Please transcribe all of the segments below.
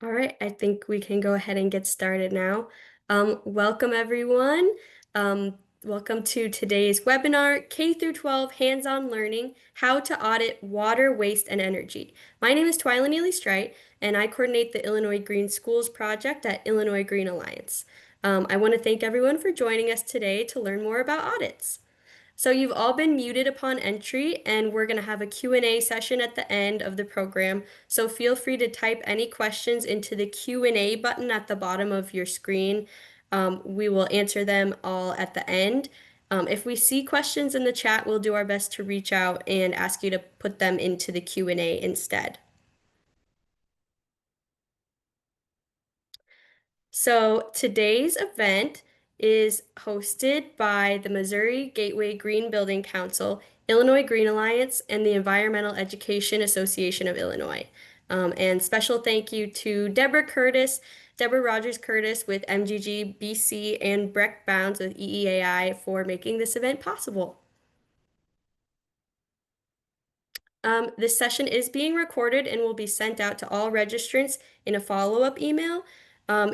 All right, I think we can go ahead and get started now. Welcome everyone. Welcome to today's webinar, K through 12 Hands-on Learning, How to Audit Water, Waste, and Energy. My name is Twyla Neely-Strite, and I coordinate the Illinois Green Schools project at Illinois Green Alliance. I want to thank everyone for joining us today to learn more about audits. So you've all been muted upon entry, and we're going to have a Q&A session at the end of the program. So feel free to type any questions into the Q&A button at the bottom of your screen. We will answer them all at the end. If we see questions in the chat, we'll do our best to reach out and ask you to put them into the Q&A instead. So today's event is hosted by the Missouri Gateway Green Building Council, Illinois Green Alliance, and the Environmental Education Association of Illinois. And special thank you to Deborah Rogers Curtis with MGG BC, and Breck Bounds with EEAI for making this event possible. This session is being recorded and will be sent out to all registrants in a follow-up email.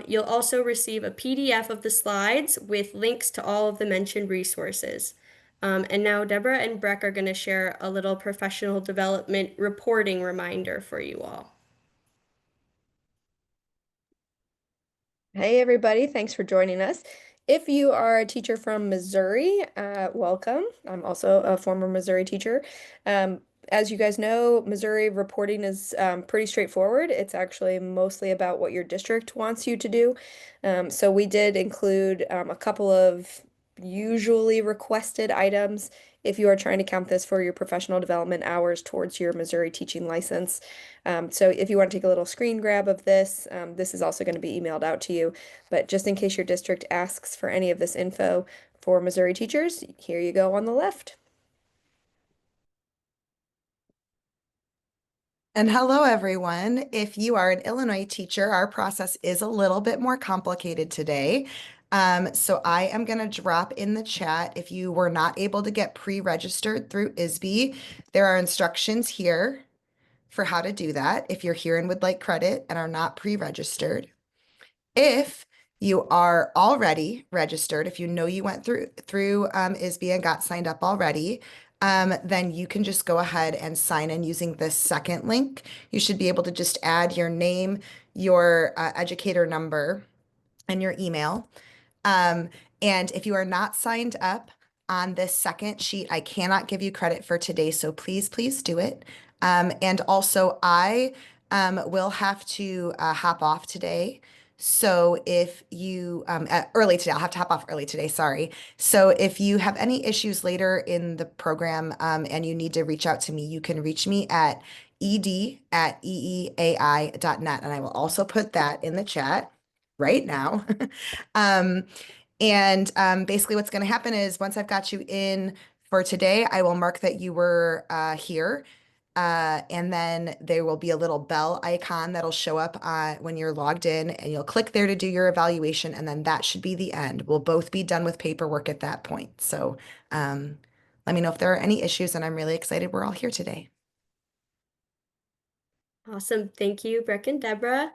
You'll also receive a PDF of the slides with links to all of the mentioned resources. And now Deborah and Breck are going to share a little professional development reporting reminder for you all. Hey everybody, thanks for joining us. If you are a teacher from Missouri, welcome. I'm also a former Missouri teacher. As you guys know, Missouri reporting is pretty straightforward. It's actually mostly about what your district wants you to do. So we did include a couple of usually requested items if you are trying to count this for your professional development hours towards your Missouri teaching license. So if you want to take a little screen grab of this, this is also going to be emailed out to you. But just in case your district asks for any of this info for Missouri teachers, here you go on the left. And hello, everyone. If you are an Illinois teacher, our process is a little bit more complicated today. So I am going to drop in the chat. If you were not able to get pre-registered through ISBE, there are instructions here for how to do that if you're here and would like credit and are not pre-registered. If you are already registered, if you know you went through ISBE and got signed up already, then you can just go ahead and sign in using this second link. You should be able to just add your name, your educator number, and your email. And if you are not signed up on this second sheet, I cannot give you credit for today, so please, please do it. And also, I will have to hop off today. So if you, early today, I'll have to hop off early today, sorry. So if you have any issues later in the program and you need to reach out to me, you can reach me at ed@eeai.net. And I will also put that in the chat right now. Basically what's going to happen is once I've got you in for today, I will mark that you were here. And then there will be a little bell icon that'll show up when you're logged in, and you'll click there to do your evaluation, and then that should be the end. We'll both be done with paperwork at that point. So let me know if there are any issues, and I'm really excited we're all here today. Awesome. Thank you, Breck and Deborah.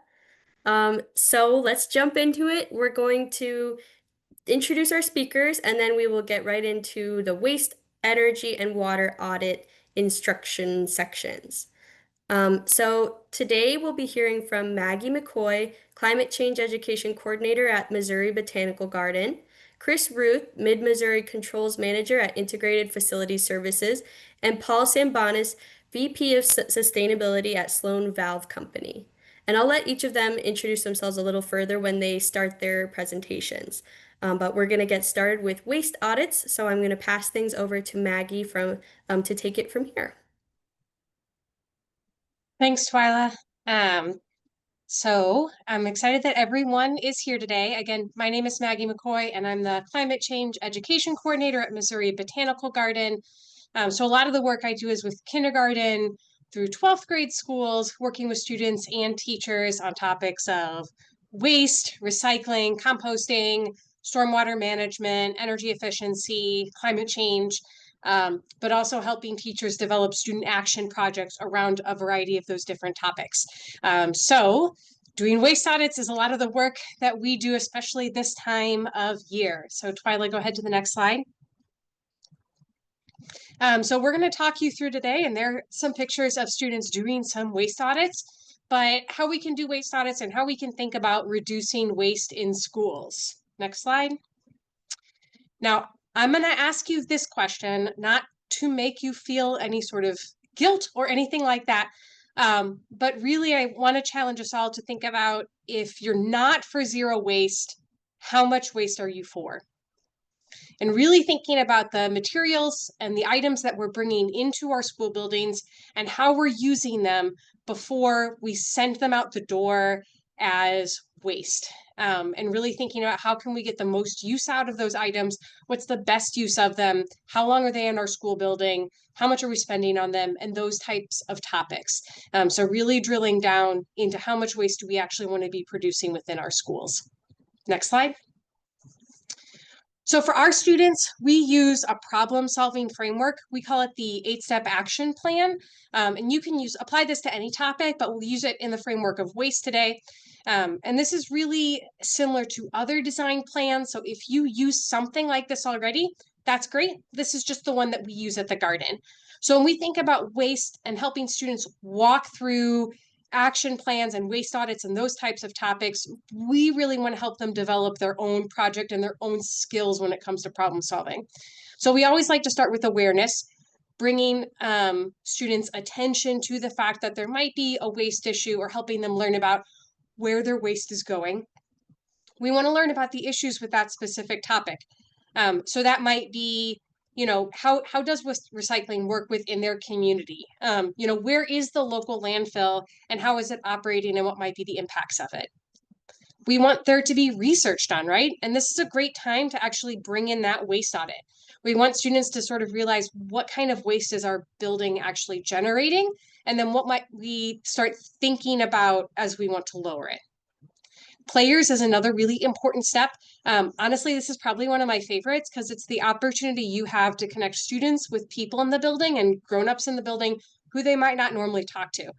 So let's jump into it. We're going to introduce our speakers, and then we will get right into the waste, energy, and water audit instruction sections. So today we'll be hearing from Maggie McCoy, Climate Change Education Coordinator at Missouri Botanical Garden, Chris Ruth, Mid-Missouri Controls Manager at Integrated Facility Services, and Paul Sambanis, VP of Sustainability at Sloan Valve Company. And I'll let each of them introduce themselves a little further when they start their presentations. But we're going to get started with waste audits, so I'm going to pass things over to Maggie to take it from here. Thanks, Twyla. So I'm excited that everyone is here today. Again, my name is Maggie McCoy, and I'm the Climate Change Education Coordinator at Missouri Botanical Garden. So a lot of the work I do is with kindergarten through 12th grade schools, working with students and teachers on topics of waste, recycling, composting, stormwater management, energy efficiency, climate change, but also helping teachers develop student action projects around a variety of those different topics. So Doing waste audits is a lot of the work that we do, especially this time of year. So Twyla, go ahead to the next slide. So we're going to talk you through today, and there are some pictures of students doing some waste audits, but how we can do waste audits and how we can think about reducing waste in schools. Next slide. Now, I'm going to ask you this question, not to make you feel any sort of guilt or anything like that, but really I want to challenge us all to think about, if you're not for zero waste, how much waste are you for? And really thinking about the materials and the items that we're bringing into our school buildings and how we're using them before we send them out the door as waste. And really thinking about how can we get the most use out of those items, what's the best use of them, how long are they in our school building, how much are we spending on them, and those types of topics. So really drilling down into how much waste do we actually want to be producing within our schools. Next slide. So for our students, we use a problem-solving framework. We call it the 8-step action plan. And you can apply this to any topic, but we'll use it in the framework of waste today. And this is really similar to other design plans. So if you use something like this already, that's great. This is just the one that we use at the garden. So when we think about waste and helping students walk through action plans and waste audits and those types of topics, we really want to help them develop their own project and their own skills when it comes to problem solving. So we always like to start with awareness, bringing students' attention to the fact that there might be a waste issue, or helping them learn about where their waste is going. We want to learn about the issues with that specific topic. So that might be, how does recycling work within their community? Where is the local landfill and how is it operating and what might be the impacts of it? We want there to be research done, right? And this is a great time to actually bring in that waste audit. We want students to sort of realize what kind of waste is our building actually generating, and then what might we start thinking about as we want to lower it. Players is another really important step. Honestly, this is probably one of my favorites because it's the opportunity you have to connect students with people in the building and grown-ups in the building who they might not normally talk to.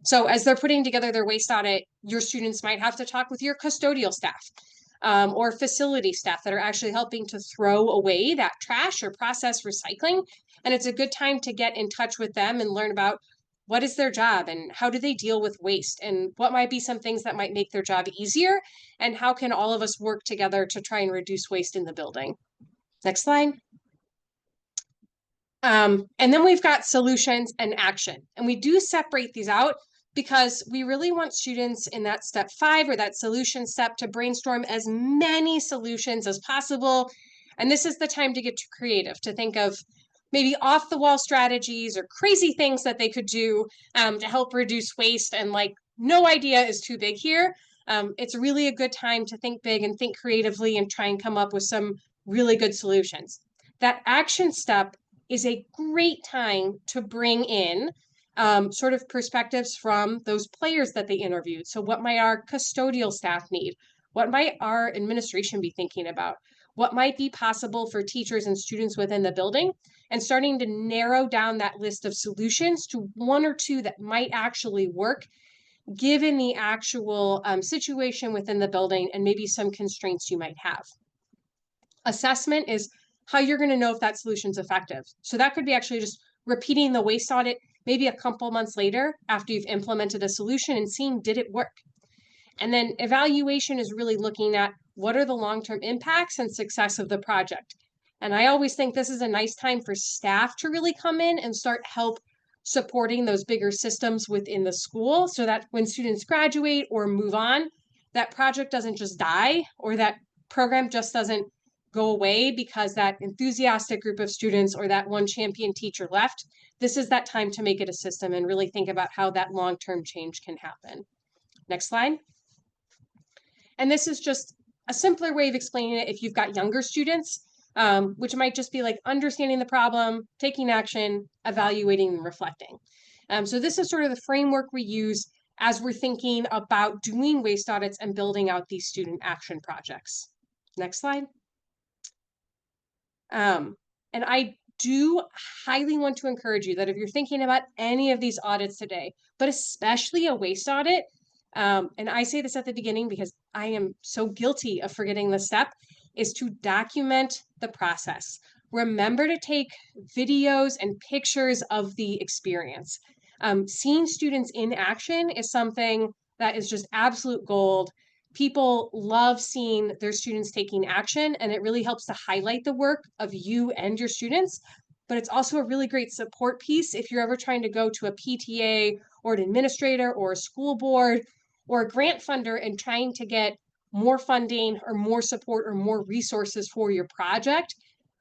So as they're putting together their waste audit, your students might have to talk with your custodial staff or facility staff that are actually helping to throw away that trash or process recycling. And it's a good time to get in touch with them and learn about what is their job and how do they deal with waste and what might be some things that might make their job easier, and how can all of us work together to try and reduce waste in the building. Next slide. And then we've got solutions and action. And we do separate these out because we really want students in that step 5 or that solution step to brainstorm as many solutions as possible. And this is the time to get too creative, to think of maybe off the wall strategies or crazy things that they could do to help reduce waste. And no idea is too big here. It's really a good time to think big and think creatively and try and come up with some really good solutions. That action step is a great time to bring in sort of perspectives from those players that they interviewed. So what might our custodial staff need? What might our administration be thinking about? What might be possible for teachers and students within the building? And starting to narrow down that list of solutions to 1 or 2 that might actually work, given the actual situation within the building and maybe some constraints you might have. Assessment is how you're going to know if that solution's effective. So that could be actually just repeating the waste audit maybe a couple months later after you've implemented a solution and seeing, did it work? And then evaluation is really looking at what are the long-term impacts and success of the project. And I always think this is a nice time for staff to really come in and start help supporting those bigger systems within the school, so that when students graduate or move on, that project doesn't just die, or that program just doesn't go away because that enthusiastic group of students or that one champion teacher left. This is that time to make it a system and really think about how that long-term change can happen. Next slide. And this is just a simpler way of explaining it if you've got younger students, which might just be like understanding the problem, taking action, evaluating, and reflecting. So this is sort of the framework we use as we're thinking about doing waste audits and building out these student action projects. Next slide. And I do highly want to encourage you that if you're thinking about any of these audits today, but especially a waste audit, and I say this at the beginning because I am so guilty of forgetting this step, is to document the process. Remember to take videos and pictures of the experience. Seeing students in action is something that is just absolute gold. People love seeing their students taking action, and it really helps to highlight the work of you and your students. But it's also a really great support piece if you're ever trying to go to a PTA or an administrator or a school board or a grant funder and trying to get more funding or more support or more resources for your project.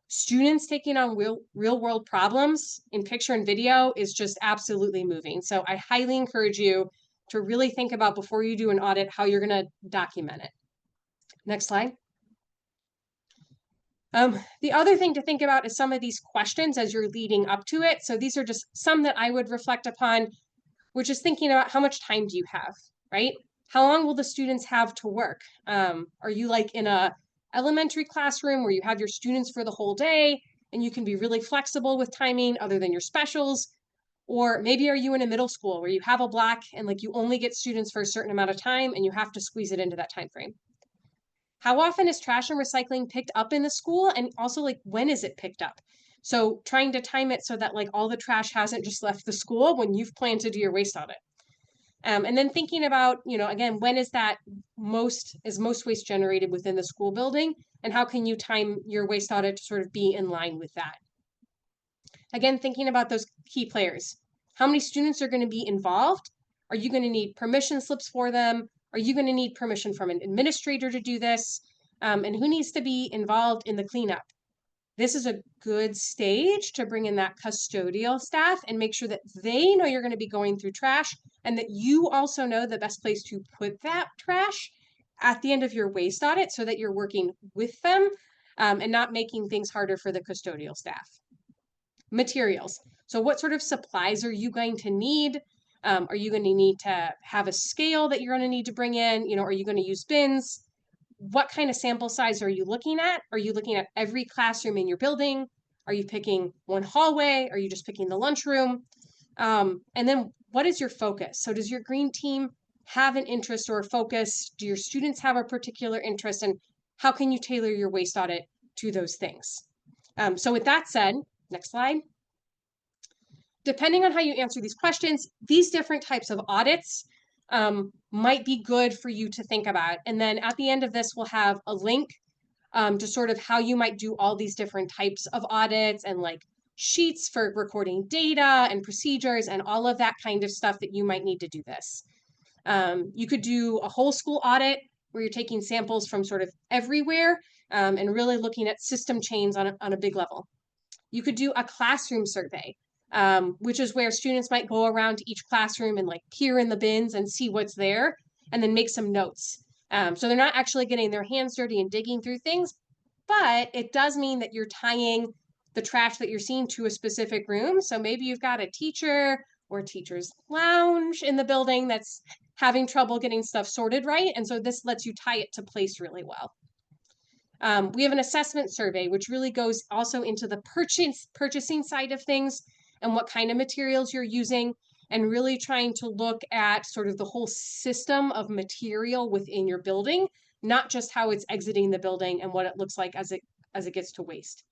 Students taking on real world problems in picture and video is just absolutely moving. So I highly encourage you to really think about, before you do an audit, how you're going to document it. Next slide. The other thing to think about is some of these questions as you're leading up to it. So these are just some that I would reflect upon, which is thinking about how much time do you have, right? How long will the students have to work? Are you like in a elementary classroom where you have your students for the whole day and you can be really flexible with timing other than your specials? Or maybe are you in a middle school where you have a block and like you only get students for a certain amount of time and you have to squeeze it into that time frame? How often is trash and recycling picked up in the school? And also, like, when is it picked up? So trying to time it so that like all the trash hasn't just left the school when you've planned to do your waste audit. And then thinking about, again, when is most waste generated within the school building, and how can you time your waste audit to sort of be in line with that? Again, thinking about those key players. How many students are going to be involved? Are you going to need permission slips for them? Are you going to need permission from an administrator to do this? And who needs to be involved in the cleanup? This is a good stage to bring in that custodial staff and make sure that they know you're going to be going through trash, and that you also know the best place to put that trash at the end of your waste audit, so that you're working with them and not making things harder for the custodial staff. Materials. So what sort of supplies are you going to need? Are you going to need to have a scale that you're going to need to bring in? Are you going to use bins? What kind of sample size are you looking at? Are you looking at every classroom in your building? Are you picking one hallway? Are you just picking the lunchroom? And then what is your focus? So does your green team have an interest or a focus? Do your students have a particular interest? And how can you tailor your waste audit to those things? So with that said, next slide. Depending on how you answer these questions, these different types of audits might be good for you to think about. And then at the end of this, we'll have a link to sort of how you might do all these different types of audits, and like sheets for recording data and procedures and all of that kind of stuff that you might need to do this. You could do a whole school audit where you're taking samples from sort of everywhere and really looking at system chains on a big level. You could do a classroom survey, which is where students might go around to each classroom and like peer in the bins and see what's there and then make some notes. So they're not actually getting their hands dirty and digging through things, but it does mean that you're tying the trash that you're seeing to a specific room. So maybe you've got a teacher or a teacher's lounge in the building that's having trouble getting stuff sorted right. And so this lets you tie it to place really well. We have an assessment survey, which really goes also into the purchasing side of things and what kind of materials you're using, and really trying to look at sort of the whole system of material within your building, not just how it's exiting the building and what it looks like as it gets to waste.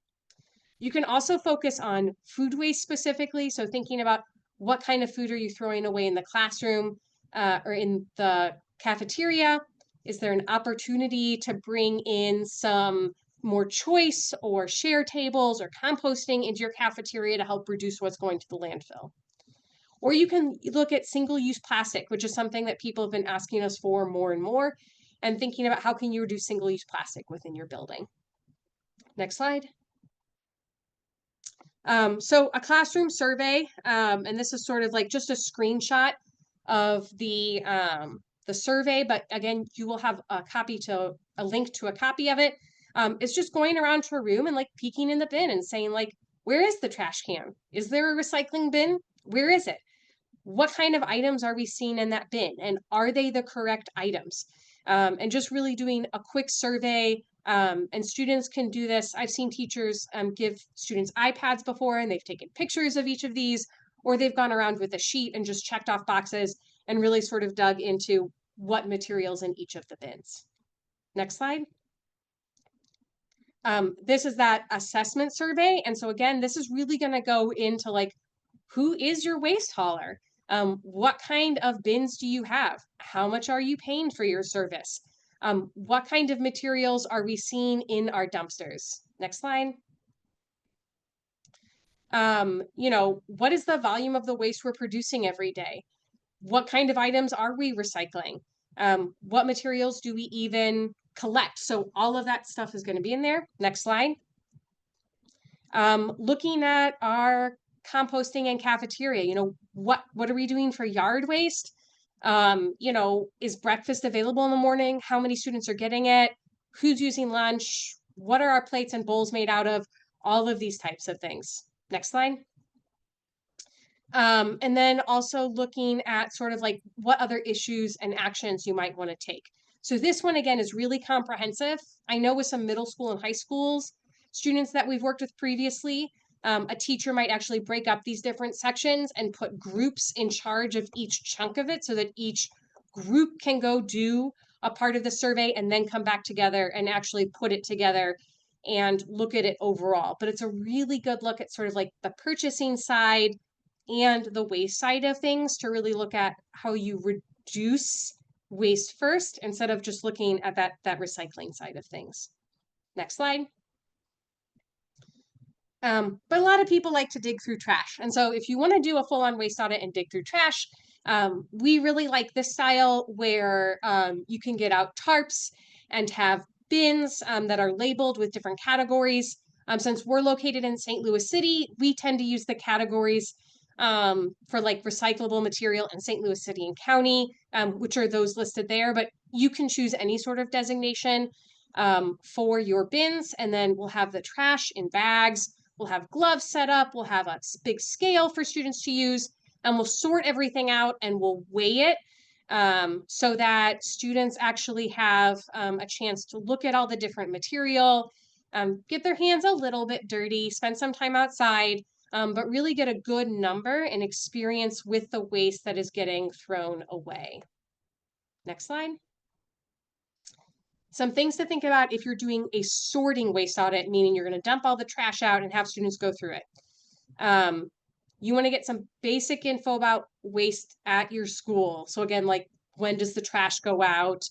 You can also focus on food waste specifically. So thinking about what kind of food are you throwing away in the classroom or in the cafeteria? Is there an opportunity to bring in some more choice or share tables or composting into your cafeteria to help reduce what's going to the landfill? Or you can look at single-use plastic, which is something that people have been asking us for more and more, and thinking about how can you reduce single-use plastic within your building. Next slide. So a classroom survey, and this is sort of like just a screenshot of the survey, but again, you will have a link to a copy of it. It's just going around to a room and like peeking in the bin and saying like, where is the trash can? Is there a recycling bin? Where is it? What kind of items are we seeing in that bin? And are they the correct items? And just really doing a quick survey. And students can do this. I've seen teachers give students iPads before, and they've taken pictures of each of these, or they've gone around with a sheet and just checked off boxes and really sort of dug into what materials in each of the bins. Next slide. This is that assessment survey. And so again, this is really going to go into like, who is your waste hauler? What kind of bins do you have? How much are you paying for your service? What kind of materials are we seeing in our dumpsters? Next slide. What is the volume of the waste we're producing every day? What kind of items are we recycling? What materials do we even collect? So all of that stuff is going to be in there. Next slide. Looking at our composting and cafeteria, what are we doing for yard waste? Is breakfast available in the morning? How many students are getting it? Who's using lunch? What are our plates and bowls made out of? All of these types of things. Next slide. And then also looking at sort of like what other issues and actions you might want to take. So this one, again, is really comprehensive. I know with some middle school and high schools, students that we've worked with previously, a teacher might actually break up these different sections and put groups in charge of each chunk of it so that each group can go do a part of the survey and then come back together and actually put it together and look at it overall. But it's a really good look at sort of like the purchasing side and the waste side of things to really look at how you reduce waste first instead of just looking at that recycling side of things. Next slide. But a lot of people like to dig through trash. And so if you want to do a full-on waste audit and dig through trash, we really like this style where you can get out tarps and have bins that are labeled with different categories. Since we're located in St. Louis City, we tend to use the categories for like recyclable material in St. Louis City and County, which are those listed there, but you can choose any sort of designation for your bins. And then we'll have the trash in bags. We'll have gloves set up. We'll have a big scale for students to use, and we'll sort everything out and we'll weigh it so that students actually have a chance to look at all the different material, get their hands a little bit dirty, spend some time outside, but really get a good number and experience with the waste that is getting thrown away. Next slide. Some things to think about if you're doing a sorting waste audit, meaning you're going to dump all the trash out and have students go through it. You want to get some basic info about waste at your school. So again, like when does the trash go out,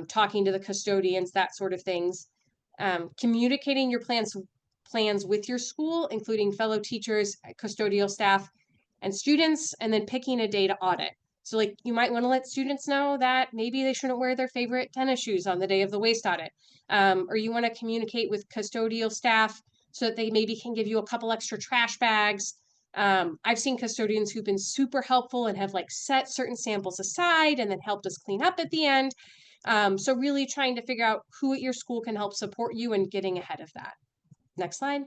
talking to the custodians, that sort of things. Communicating your plans with your school, including fellow teachers, custodial staff, and students, and then picking a day to audit. So like you might want to let students know that maybe they shouldn't wear their favorite tennis shoes on the day of the waste audit. Or you want to communicate with custodial staff so that they maybe can give you a couple extra trash bags. I've seen custodians who've been super helpful and have like set certain samples aside and then helped us clean up at the end. So really trying to figure out who at your school can help support you and getting ahead of that. Next slide.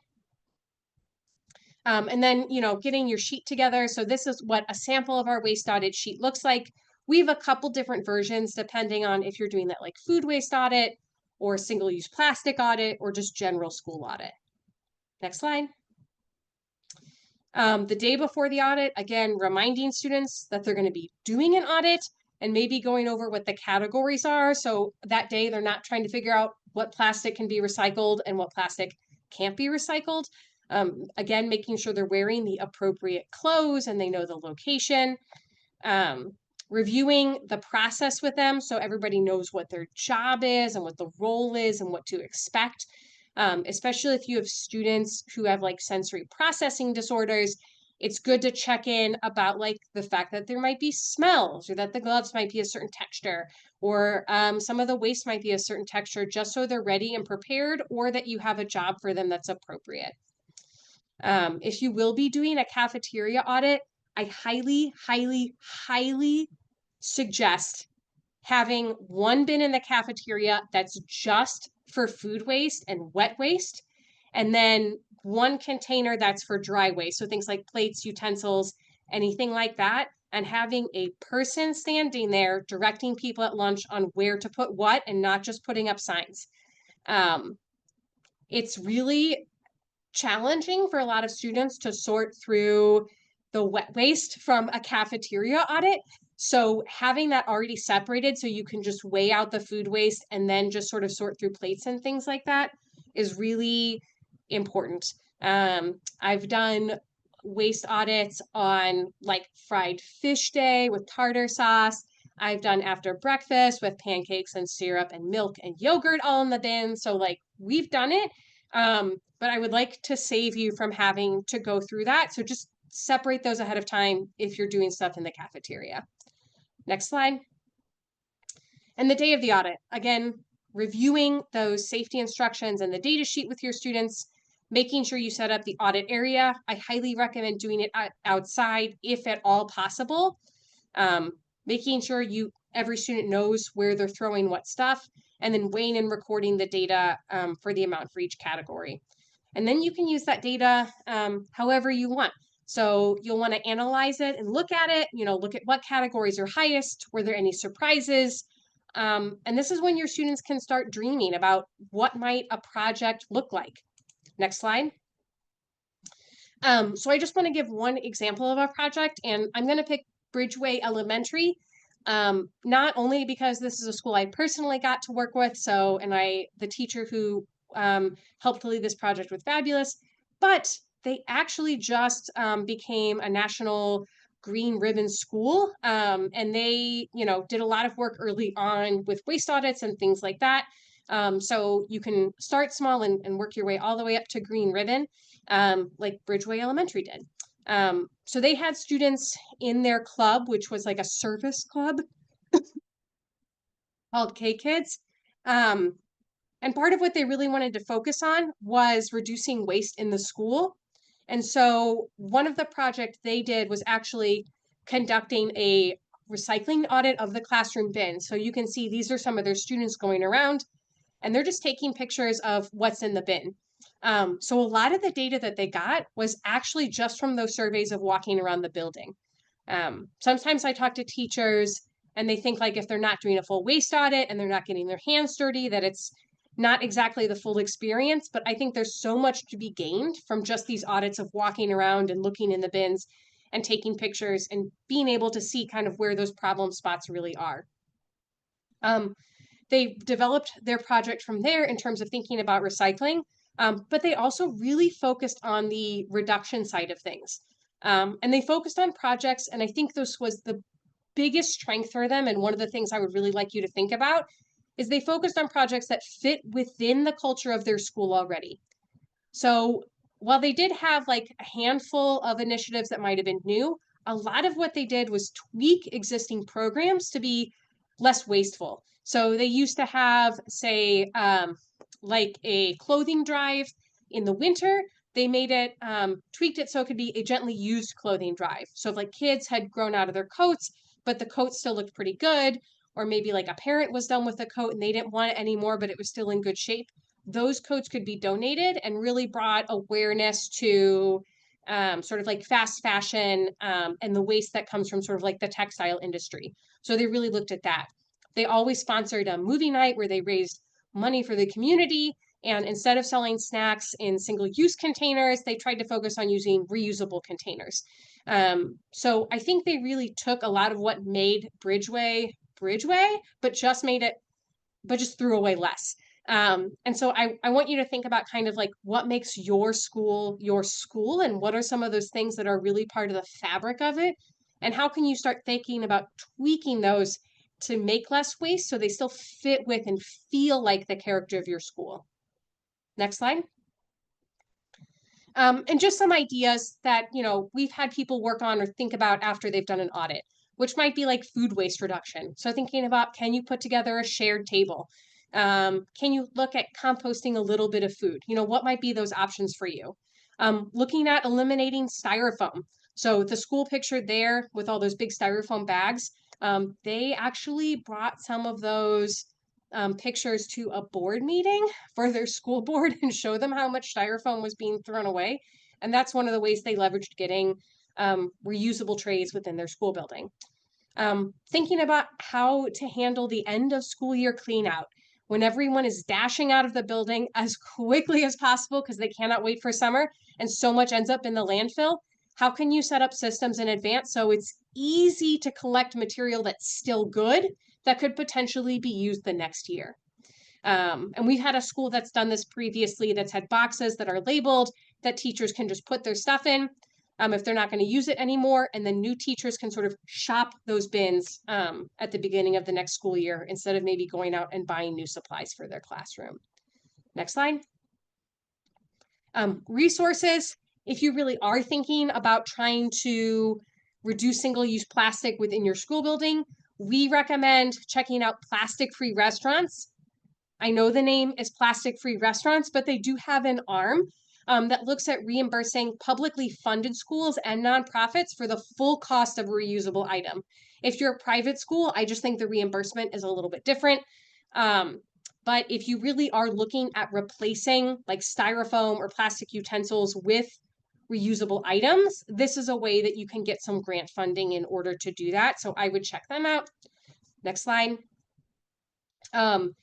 And then, getting your sheet together. So this is what a sample of our waste audit sheet looks like. We have a couple different versions depending on if you're doing that like food waste audit or single-use plastic audit or just general school audit. Next slide. The day before the audit, again, reminding students that they're going to be doing an audit and maybe going over what the categories are. So that day, they're not trying to figure out what plastic can be recycled and what plastic can't be recycled. Again, making sure they're wearing the appropriate clothes and they know the location. Reviewing the process with them so everybody knows what their job is and what the role is and what to expect. Especially if you have students who have like sensory processing disorders, it's good to check in about like the fact that there might be smells or that the gloves might be a certain texture or some of the waste might be a certain texture just so they're ready and prepared or that you have a job for them that's appropriate. If you will be doing a cafeteria audit, I highly, highly, highly suggest having one bin in the cafeteria that's just for food waste and wet waste, and then one container that's for dry waste. So things like plates, utensils, anything like that, and having a person standing there directing people at lunch on where to put what and not just putting up signs. It's really challenging for a lot of students to sort through the wet waste from a cafeteria audit. So having that already separated so you can just weigh out the food waste and then just sort of sort through plates and things like that is really important. I've done waste audits on like fried fish day with tartar sauce. I've done after breakfast with pancakes and syrup and milk and yogurt all in the bin. So like we've done it. But I would like to save you from having to go through that. So just separate those ahead of time if you're doing stuff in the cafeteria. Next slide. And the day of the audit, again, reviewing those safety instructions and the data sheet with your students, making sure you set up the audit area. I highly recommend doing it outside if at all possible. Making sure every student knows where they're throwing what stuff, and then weighing and recording the data for the amount for each category. And then you can use that data however you want. So you'll want to analyze it and look at it, look at what categories are highest, were there any surprises? And this is when your students can start dreaming about what might a project look like. Next slide. So I just want to give one example of a project, and I'm going to pick Bridgeway Elementary, not only because this is a school I personally got to work with, the teacher who helped to lead this project was fabulous, but they actually just became a national green ribbon school, and they, did a lot of work early on with waste audits and things like that. So you can start small and work your way all the way up to green ribbon, like Bridgeway Elementary did. So they had students in their club, which was like a service club called K-Kids. And part of what they really wanted to focus on was reducing waste in the school. And so one of the projects they did was actually conducting a recycling audit of the classroom bin. So you can see these are some of their students going around, and they're just taking pictures of what's in the bin. So a lot of the data that they got was actually just from those surveys of walking around the building. Sometimes I talk to teachers and they think like if they're not doing a full waste audit and they're not getting their hands dirty, that it's not exactly the full experience. But I think there's so much to be gained from just these audits of walking around and looking in the bins and taking pictures and being able to see kind of where those problem spots really are. They developed their project from there in terms of thinking about recycling, but they also really focused on the reduction side of things. And they focused on projects, and I think this was the biggest strength for them, and one of the things I would really like you to think about is they focused on projects that fit within the culture of their school already. So while they did have like a handful of initiatives that might have been new, a lot of what they did was tweak existing programs to be less wasteful. So they used to have, say, like a clothing drive in the winter. They made it, tweaked it so it could be a gently used clothing drive. So if like kids had grown out of their coats, but the coat still looked pretty good, or maybe like a parent was done with the coat and they didn't want it anymore, but it was still in good shape, those coats could be donated, and really brought awareness to sort of like fast fashion and the waste that comes from sort of like the textile industry. So they really looked at that. They always sponsored a movie night where they raised money for the community. And instead of selling snacks in single-use containers, they tried to focus on using reusable containers. So I think they really took a lot of what made Bridgeway, but just threw away less. And so I want you to think about kind of like what makes your school, and what are some of those things that are really part of the fabric of it, and how can you start thinking about tweaking those to make less waste so they still fit with and feel like the character of your school. Next slide. And just some ideas that, we've had people work on or think about after they've done an audit, which might be like food waste reduction. So thinking about, can you put together a shared table? Can you look at composting a little bit of food? What might be those options for you? Looking at eliminating styrofoam. So the school pictured there with all those big styrofoam bags, they actually brought some of those pictures to a board meeting for their school board and show them how much styrofoam was being thrown away. And that's one of the ways they leveraged getting reusable trays within their school building. Thinking about how to handle the end of school year clean out when everyone is dashing out of the building as quickly as possible because they cannot wait for summer and so much ends up in the landfill. How can you set up systems in advance so it's easy to collect material that's still good that could potentially be used the next year. And we've had a school that's done this previously, that's had boxes that are labeled that teachers can just put their stuff in if they're not going to use it anymore. And then new teachers can sort of shop those bins at the beginning of the next school year instead of maybe going out and buying new supplies for their classroom. Next slide. Resources. If you really are thinking about trying to reduce single-use plastic within your school building, we recommend checking out plastic-free restaurants. I know the name is Plastic-Free Restaurants, but they do have an arm that looks at reimbursing publicly funded schools and nonprofits for the full cost of a reusable item. If you're a private school, I just think the reimbursement is a little bit different. But if you really are looking at replacing like styrofoam or plastic utensils with reusable items, this is a way that you can get some grant funding in order to do that. So I would check them out. Next slide. And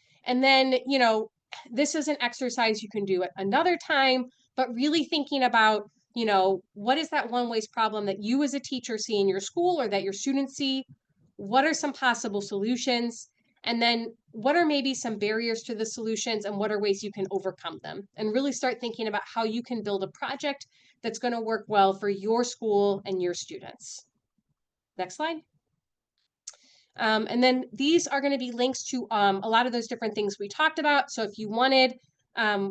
then, you know, this is an exercise you can do at another time, but really thinking about, you know, what is that one waste problem that you as a teacher see in your school or that your students see? What are some possible solutions? And then what are maybe some barriers to the solutions and what are ways you can overcome them? And really start thinking about how you can build a project that's going to work well for your school and your students. Next slide. And then these are going to be links to a lot of those different things we talked about. So if you wanted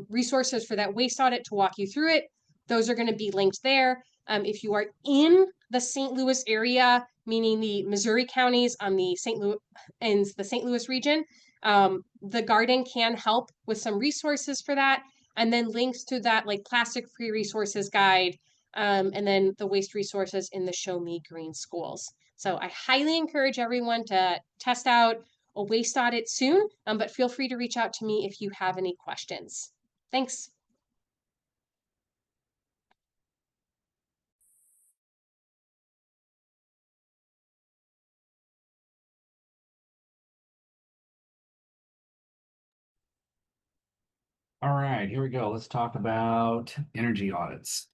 resources for that waste audit to walk you through it, those are going to be linked there. If you are in the St. Louis area, meaning the Missouri counties on the St. Louis region, the garden can help with some resources for that. And then links to that like plastic-free resources guide, and then the waste resources in the Show Me Green schools. So I highly encourage everyone to test out a waste audit soon, but feel free to reach out to me if you have any questions. Thanks. All right, here we go. Let's talk about energy audits.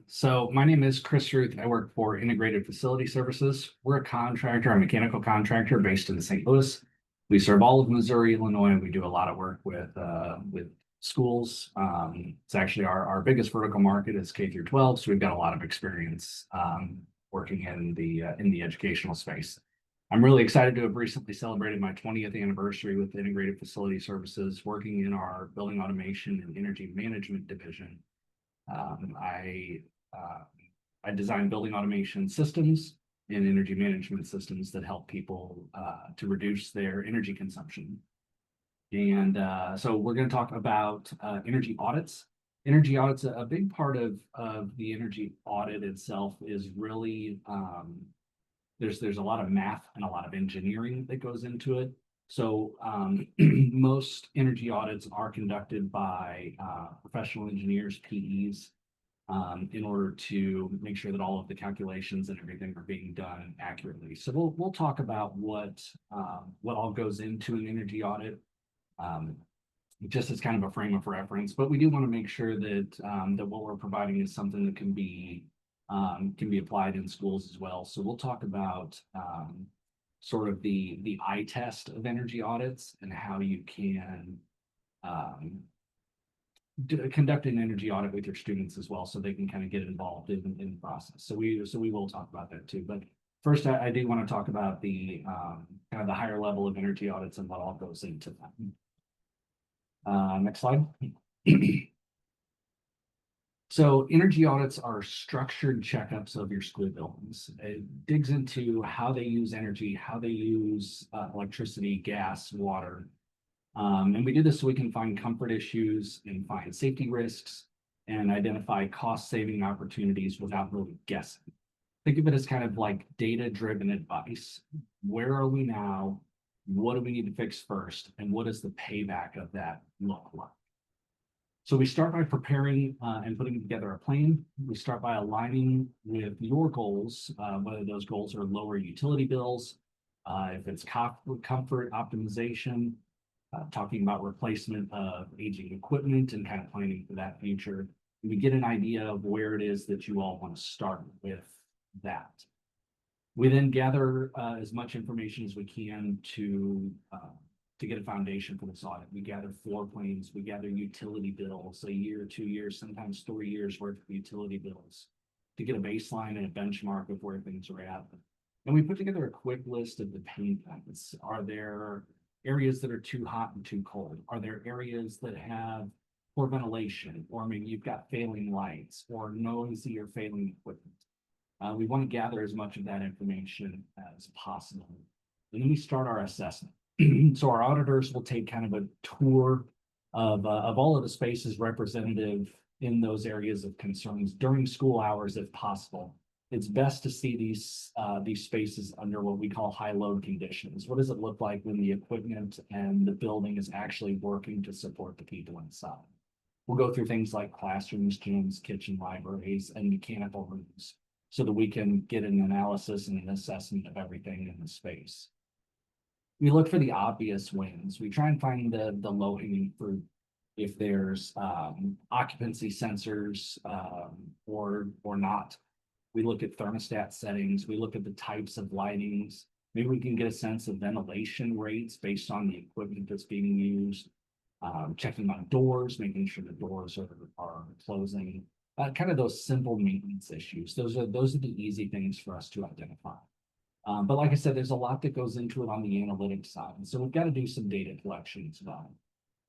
So my name is Chris Ruth. I work for Integrated Facility Services. We're a contractor, a mechanical contractor based in St. Louis. We serve all of Missouri, Illinois. We do a lot of work with schools. It's actually our biggest vertical market is K through 12, so we've got a lot of experience working in the educational space. I'm really excited to have recently celebrated my 20th anniversary with Integrated Facility Services, working in our building automation and energy management division. I design building automation systems and energy management systems that help people to reduce their energy consumption. And so we're going to talk about energy audits. Energy audits, a big part of the energy audit itself is really there's a lot of math and a lot of engineering that goes into it. So most energy audits are conducted by professional engineers, PEs, in order to make sure that all of the calculations and everything are being done accurately. So we'll talk about what all goes into an energy audit, just as kind of a frame of reference. But we do want to make sure that that what we're providing is something that can be applied in schools as well. So we'll talk about sort of the eye test of energy audits and how you can conduct an energy audit with your students as well, so they can kind of get involved in the process. So we will talk about that too. But first, I do want to talk about the kind of the higher level of energy audits and what all goes into them. Next slide. So energy audits are structured checkups of your school buildings. It digs into how they use energy, how they use electricity, gas, water. And we do this so we can find comfort issues and find safety risks and identify cost-saving opportunities without really guessing. Think of it as kind of like data-driven advice. Where are we now? What do we need to fix first? And what does the payback of that look like? So we start by preparing and putting together a plan. We start by aligning with your goals, whether those goals are lower utility bills, if it's comfort optimization, talking about replacement of aging equipment and kind of planning for that future. And we get an idea of where it is that you all want to start with that. We then gather as much information as we can to get a foundation for this audit. We gather floor plans, we gather utility bills, a year, 2 years, sometimes 3 years worth of utility bills to get a baseline and a benchmark of where things are at. And we put together a quick list of the pain points. Are there areas that are too hot and too cold? Are there areas that have poor ventilation, or maybe you've got failing lights or noisy or failing equipment? We want to gather as much of that information as possible. And then we start our assessment. So our auditors will take kind of a tour of all of the spaces representative in those areas of concerns during school hours, if possible. It's best to see these spaces under what we call high load conditions. What does it look like when the equipment and the building is actually working to support the people inside? We'll go through things like classrooms, gyms, kitchen, libraries, and mechanical rooms so that we can get an analysis and an assessment of everything in the space. We look for the obvious wins. We try and find the low-hanging fruit. If there's occupancy sensors or not. We look at thermostat settings. We look at the types of lightings. Maybe we can get a sense of ventilation rates based on the equipment that's being used. Checking on doors, making sure the doors are closing. Kind of those simple maintenance issues. Those are the easy things for us to identify. But like I said, there's a lot that goes into it on the analytics side. And so we've got to do some data collection as well.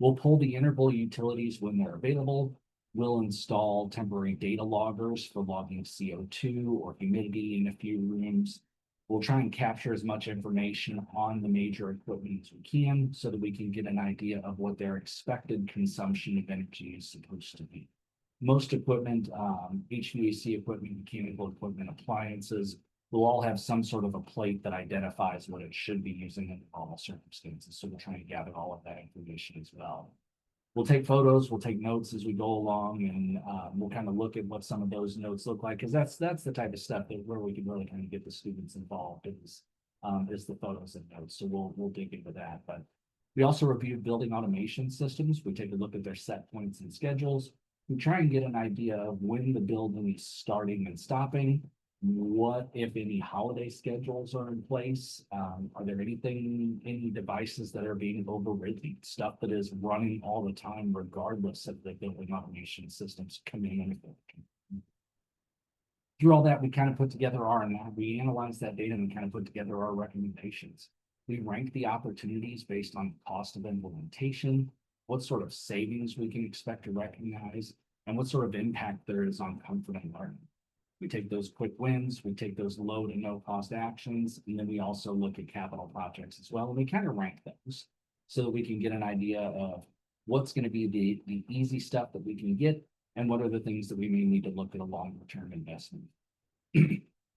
We'll pull the interval utilities when they're available. We'll install temporary data loggers for logging CO2 or humidity in a few rooms. We'll try and capture as much information on the major equipment as we can so that we can get an idea of what their expected consumption of energy is supposed to be. Most equipment, HVAC equipment, mechanical equipment, appliances, will all have some sort of a plate that identifies what it should be using in normal circumstances. So we're trying to gather all of that information as well. We'll take photos, we'll take notes as we go along, and we'll kind of look at what some of those notes look like, because that's the type of stuff that where we can really kind of get the students involved is the photos and notes. So we'll dig into that. But we also review building automation systems. We take a look at their set points and schedules. We try and get an idea of when the building is starting and stopping. What, if any, holiday schedules are in place? Are there any devices that are being overridden? Stuff that is running all the time, regardless of the building automation systems coming in. Through all that, we kind of put together we analyze that data and kind of put together our recommendations. We rank the opportunities based on cost of implementation, what sort of savings we can expect to recognize, and what sort of impact there is on comfort and learning. We take those quick wins, we take those low to no cost actions, and then we also look at capital projects as well. And we kind of rank those so that we can get an idea of what's going to be the easy stuff that we can get and what are the things that we may need to look at a longer term investment.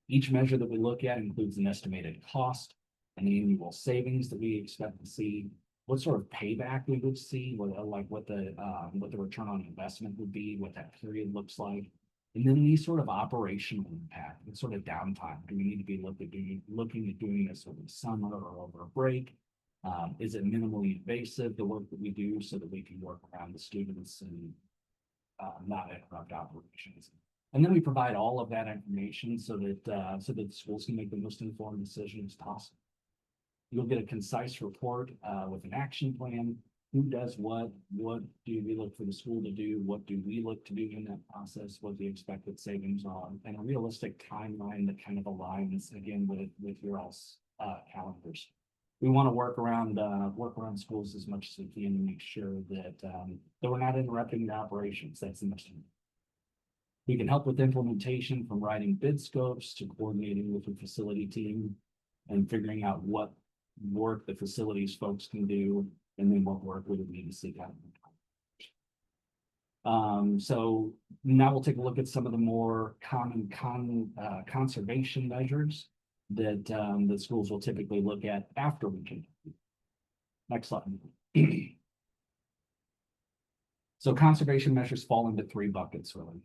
Each measure that we look at includes an estimated cost, an annual savings that we expect to see, what sort of payback we would see, what the return on investment would be, what that period looks like. And then any sort of operational impact, what sort of downtime do we need to be looking at doing this over the summer or over a break? Is it minimally invasive, the work that we do, so that we can work around the students and not interrupt operations? And then we provide all of that information so that the schools can make the most informed decisions possible. You'll get a concise report with an action plan. Who does what do we look for the school to do? What do we look to do in that process? What the expected savings are, and a realistic timeline that kind of aligns again with your all's calendars. We want to work around schools as much as we can to make sure that we're not interrupting the operations. That's the most important. We can help with implementation, from writing bid scopes to coordinating with the facility team and figuring out what work the facilities folks can do, and then what work we would need to seek out. So now we'll take a look at some of the more common conservation measures that the schools will typically look at after we can. Next slide. So conservation measures fall into three buckets, really.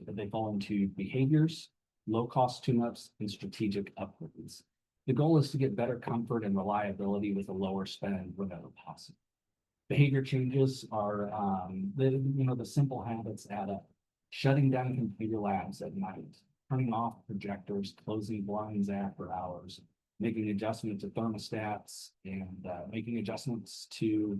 They fall into behaviors, low-cost tune-ups, and strategic upgrades. The goal is to get better comfort and reliability with a lower spend whenever possible. Behavior changes are the simple habits add up. Shutting down computer labs at night, turning off projectors, closing blinds after hours, making adjustments to thermostats, and making adjustments to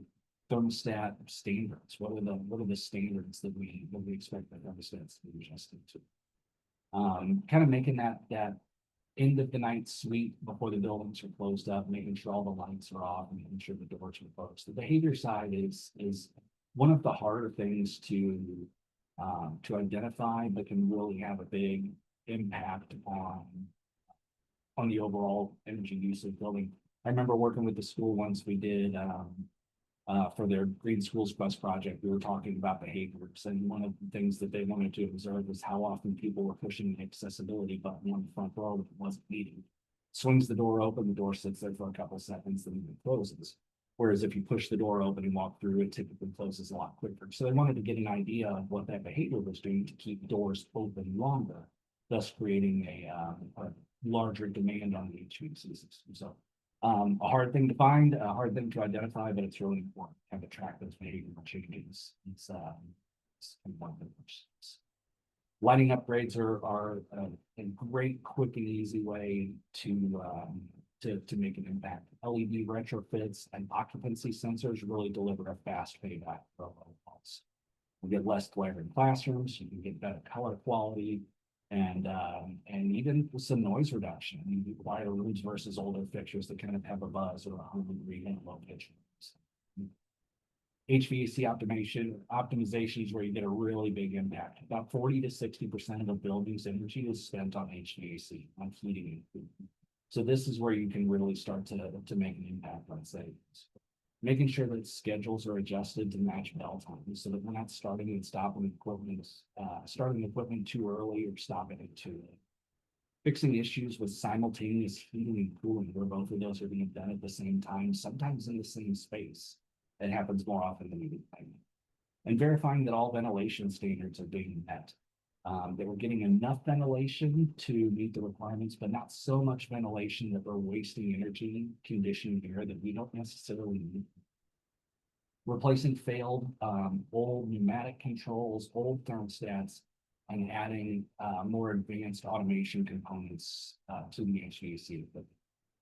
thermostat standards. What are the standards that we expect the thermostats to be adjusted to? Kind of making that end of the night sweep before the buildings are closed up, making sure all the lights are off and making sure the doors are closed. The behavior side is one of the harder things to identify, but can really have a big impact on the overall energy use of the building. I remember working with the school once. We did for their Green Schools Quest project, we were talking about behaviors, and one of the things that they wanted to observe was how often people were pushing the accessibility button on the front door if it wasn't needed. Swings the door open, the door sits there for a couple of seconds, then it closes. Whereas if you push the door open and walk through, it typically closes a lot quicker. So they wanted to get an idea of what that behavior was doing to keep doors open longer, thus creating a larger demand on the HVAC system. So a hard thing to find, a hard thing to identify, but it's really important to kind of track those behavioral changes. It's one of the first. Lighting upgrades are a great, quick, and easy way to make an impact. LED retrofits and occupancy sensors really deliver a fast payback for low costs. We get less glare in classrooms. You can get better color quality, and even some noise reduction. I mean, wider rooms versus older fixtures that kind of have a buzz or a hum and low pitch. HVAC optimization is where you get a really big impact. About 40 to 60% of a building's energy is spent on HVAC, on heating and cooling. So this is where you can really start to make an impact on savings. Making sure that schedules are adjusted to match bell times so that we're not starting and stopping equipment, starting equipment too early or stopping it too late. Fixing issues with simultaneous heating and cooling, where both of those are being done at the same time, sometimes in the same space. It happens more often than you would think. And verifying that all ventilation standards are being met. That we're getting enough ventilation to meet the requirements, but not so much ventilation that we're wasting energy conditioning air that we don't necessarily need. Replacing failed old pneumatic controls, old thermostats, and adding more advanced automation components to the HVAC equipment.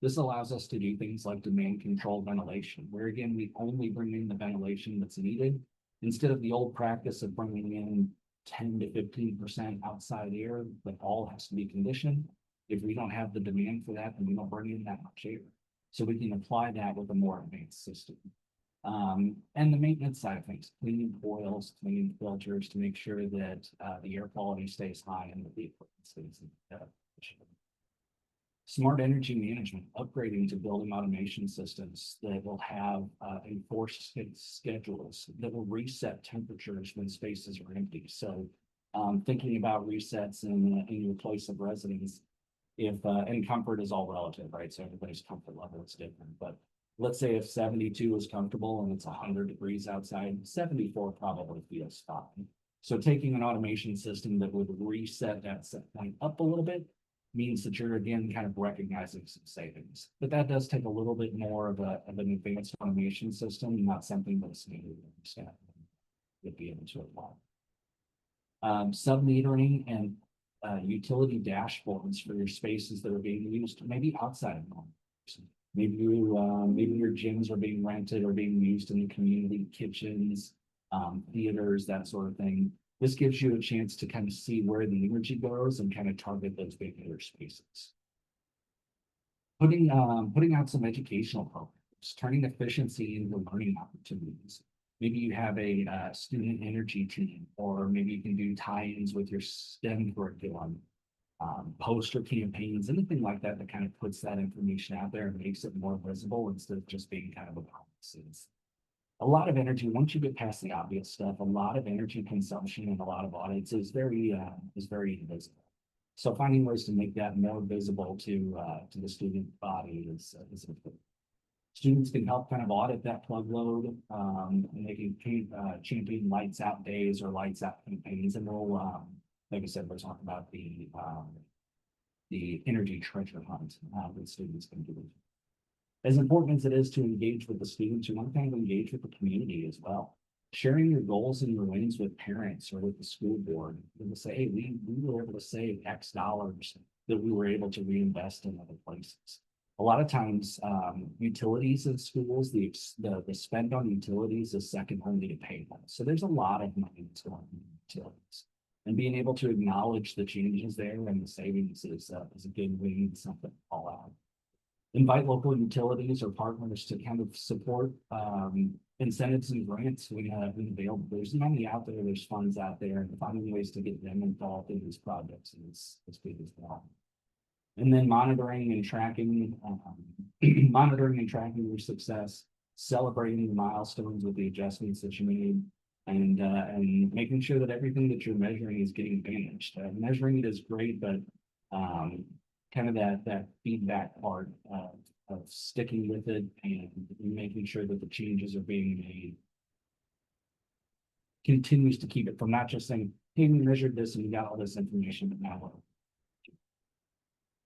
This allows us to do things like demand controlled ventilation, where again, we only bring in the ventilation that's needed instead of the old practice of bringing in 10 to 15% outside air that all has to be conditioned. If we don't have the demand for that, then we don't bring in that much air. So we can apply that with a more advanced system. And the maintenance side of things, cleaning coils, cleaning filters to make sure that the air quality stays high and that the equipment stays efficient. Smart energy management, upgrading to building automation systems that will have enforced schedules that will reset temperatures when spaces are empty. So thinking about resets in your place of residence, if and comfort is all relative, right? So everybody's comfort level is different. But let's say if 72 is comfortable and it's 100 degrees outside, 74 probably feels fine. So taking an automation system that would reset that set point up a little bit means that you're again kind of recognizing some savings. But that does take a little bit more of an advanced automation system, not something that's needed staff would be able to apply. Sub-metering and utility dashboards for your spaces that are being used, maybe outside of normal. Maybe your gyms are being rented or being used in the community, kitchens, theaters, that sort of thing. This gives you a chance to kind of see where the energy goes and kind of target those bigger spaces. Putting out some educational programs, turning efficiency into learning opportunities. Maybe you have a student energy team, or maybe you can do tie-ins with your STEM curriculum, poster campaigns, anything like that that kind of puts that information out there and makes it more visible instead of just being kind of a promise. A lot of energy, once you get past the obvious stuff, a lot of energy consumption and a lot of audits is very invisible. So finding ways to make that more visible to the student body is important. Students can help kind of audit that plug load, and they can champion lights out days or lights out campaigns, and we'll, like I said, we're talking about the energy treasure hunt that students can do. As important as it is to engage with the students, you want to kind of engage with the community as well. Sharing your goals and your wins with parents or with the school board, and to say, hey, we were able to save X dollars that we were able to reinvest in other places. A lot of times, utilities in schools, the spend on utilities is second only to payroll. So there's a lot of money that's going into utilities. And being able to acknowledge the changes there and the savings is a good win, something to call out. Invite local utilities or partners to kind of support incentives and grants when available. There's money out there, there's funds out there, and finding ways to get them involved in these projects is big as well. And then monitoring and tracking, monitoring and tracking your success, celebrating the milestones with the adjustments that you made, and making sure that everything that you're measuring is getting managed. Measuring it is great, but kind of that feedback part of sticking with it and making sure that the changes are being made continues to keep it from not just saying, hey, we measured this and we got all this information, but now what?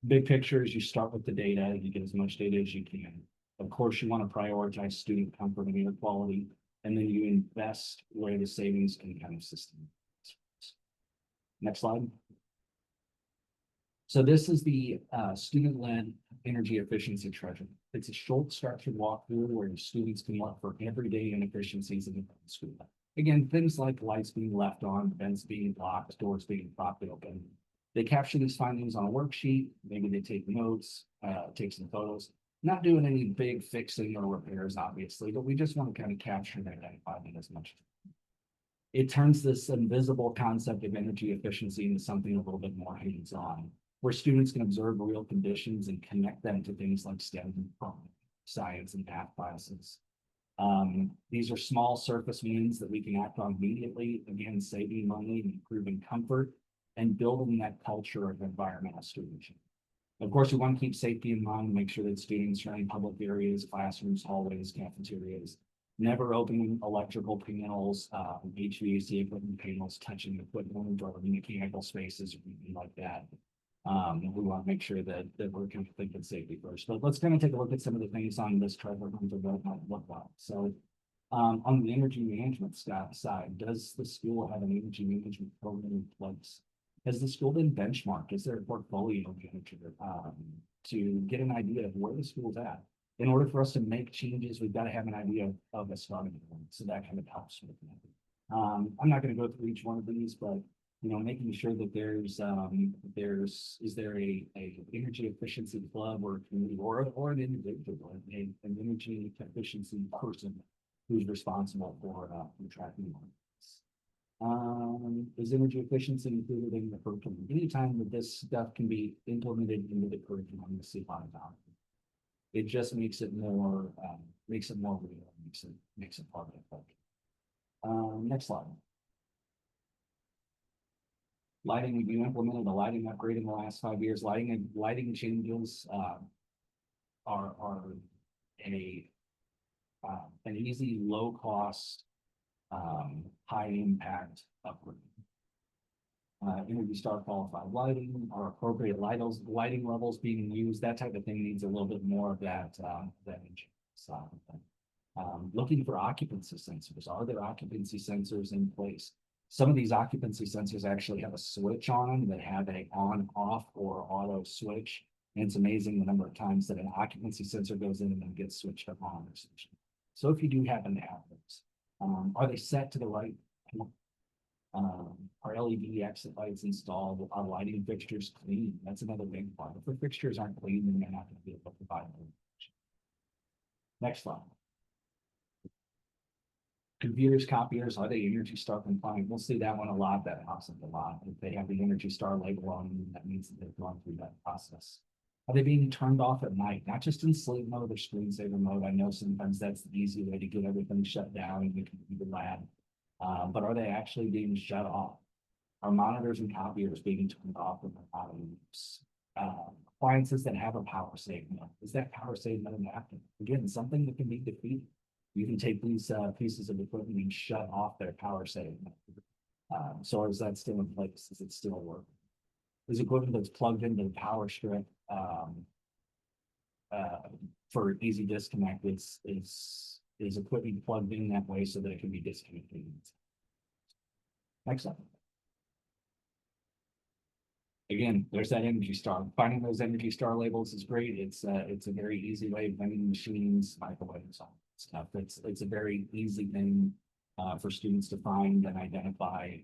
Big picture is you start with the data, you get as much data as you can. Of course, you want to prioritize student comfort and air quality, and then you invest where the savings can kind of sustain. Next slide. So this is the student-led energy efficiency treasure. It's a short structured walkthrough where your students can look for everyday inefficiencies in the school. Again, things like lights being left on, vents being blocked, doors being propped open. They capture these findings on a worksheet. Maybe they take notes, take some photos. Not doing any big fixing or repairs, obviously, but we just want to kind of capture and identify it as much. It turns this invisible concept of energy efficiency into something a little bit more hands-on, where students can observe real conditions and connect them to things like STEM, science, and math classes. These are small surface wins that we can act on immediately, again, saving money and improving comfort and building that culture of environmental stewardship. Of course, we want to keep safety in mind, make sure that students are in public areas, classrooms, hallways, cafeterias, never opening electrical panels, HVAC equipment panels, touching equipment or mechanical spaces or anything like that. We want to make sure that we're kind of thinking safety first. But let's kind of take a look at some of the things on this chart we're going to look like. So on the energy management side, does the school have an energy management program in place? Has the school been benchmarked? Is there a portfolio manager to get an idea of where the school's at? In order for us to make changes, we've got to have an idea of a starting point. So that kind of helps with that. I'm not going to go through each one of these, but making sure that is there a energy efficiency club or a community or an individual, an energy efficiency person who's responsible for tracking this. Is energy efficiency included in the curriculum? Anytime that this stuff can be implemented into the curriculum, you'll see a lot of value. It just makes it more real, makes it part of it. Next slide. Lighting, you implemented a lighting upgrade in the last 5 years. Lighting changes are an easy, low cost, high impact upgrade. Energy Star qualified lighting or appropriate lighting levels being used, that type of thing needs a little bit more of that side of thing. Looking for occupancy sensors. Are there occupancy sensors in place? Some of these occupancy sensors actually have a switch on them that have a on, off, or auto switch. And it's amazing the number of times that an occupancy sensor goes in and then gets switched up on or something. So if you do happen to have those, are they set to the right point? Are LED exit lights installed? Are lighting fixtures clean? That's another big part. If the fixtures aren't clean, then they're not going to be able to provide them. Next slide. Computers, copiers, are they Energy Star compliant? We'll see that one a lot. That pops up a lot. If they have the Energy Star label on them, that means that they've gone through that process. Are they being turned off at night? Not just in sleep mode or screensaver mode. I know sometimes that's the easy way to get everything shut down in the computer lab. But are they actually being shut off? Are monitors and copiers being turned off when they're out of use? Appliances that have a power save mode. Is that power save mode active? Again, something that can be defeated. You can take these pieces of equipment and shut off their power save mode. So is that still in place? Is it still working? Is equipment that's plugged into the power strip for easy disconnect is is equipment plugged in that way so that it can be disconnected. Next slide. Again, there's that Energy Star. Finding those Energy Star labels is great. It's a very easy way of vending machines, microwaves, all that stuff. It's a very easy thing for students to find and identify,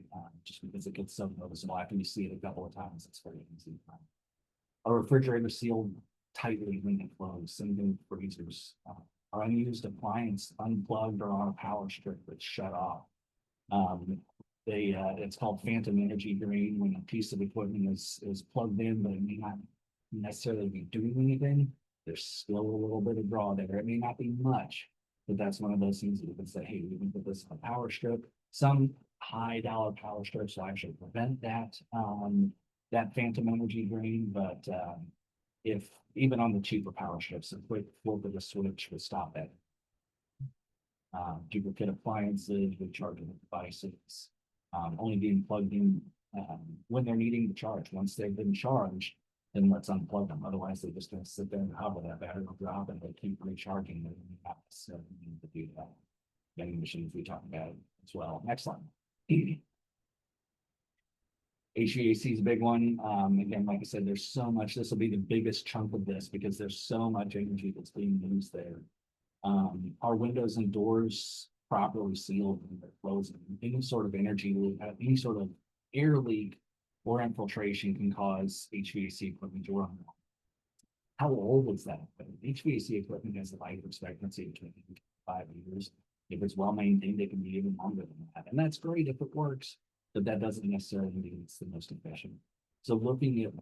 just because it gets so noticeable. After you see it a couple of times, it's very easy to find. A refrigerator sealed tightly when it closed. Same thing with freezers. Our unused appliance unplugged or on a power strip that's shut off. It's called phantom energy drain when a piece of equipment is plugged in, but it may not necessarily be doing anything. There's still a little bit of draw there. It may not be much, but that's one of those things that you can say, hey, we can put this on a power strip. Some high dollar power strips will actually prevent that that phantom energy drain, but if even on the cheaper power strips, a quick flip of the switch will stop that. Duplicate appliances, rechargeable devices, only being plugged in when they're needing to charge. Once they've been charged, then let's unplug them. Otherwise, they're just going to sit there and hover. That battery will drop and they keep recharging. They not necessarily need to do that. Vending machines we talked about as well. Next slide. HVAC is a big one. Again, like I said, there's so much. This will be the biggest chunk of this because there's so much energy that's being used there. Our windows and doors properly sealed when they're closing. Any sort of energy leak, any sort of air leak or infiltration can cause HVAC equipment to run. How old is that? HVAC equipment has a life expectancy between 5 years. If it's well maintained, it can be even longer than that. And that's great if it works, but that doesn't necessarily mean it's the most efficient. So looking at,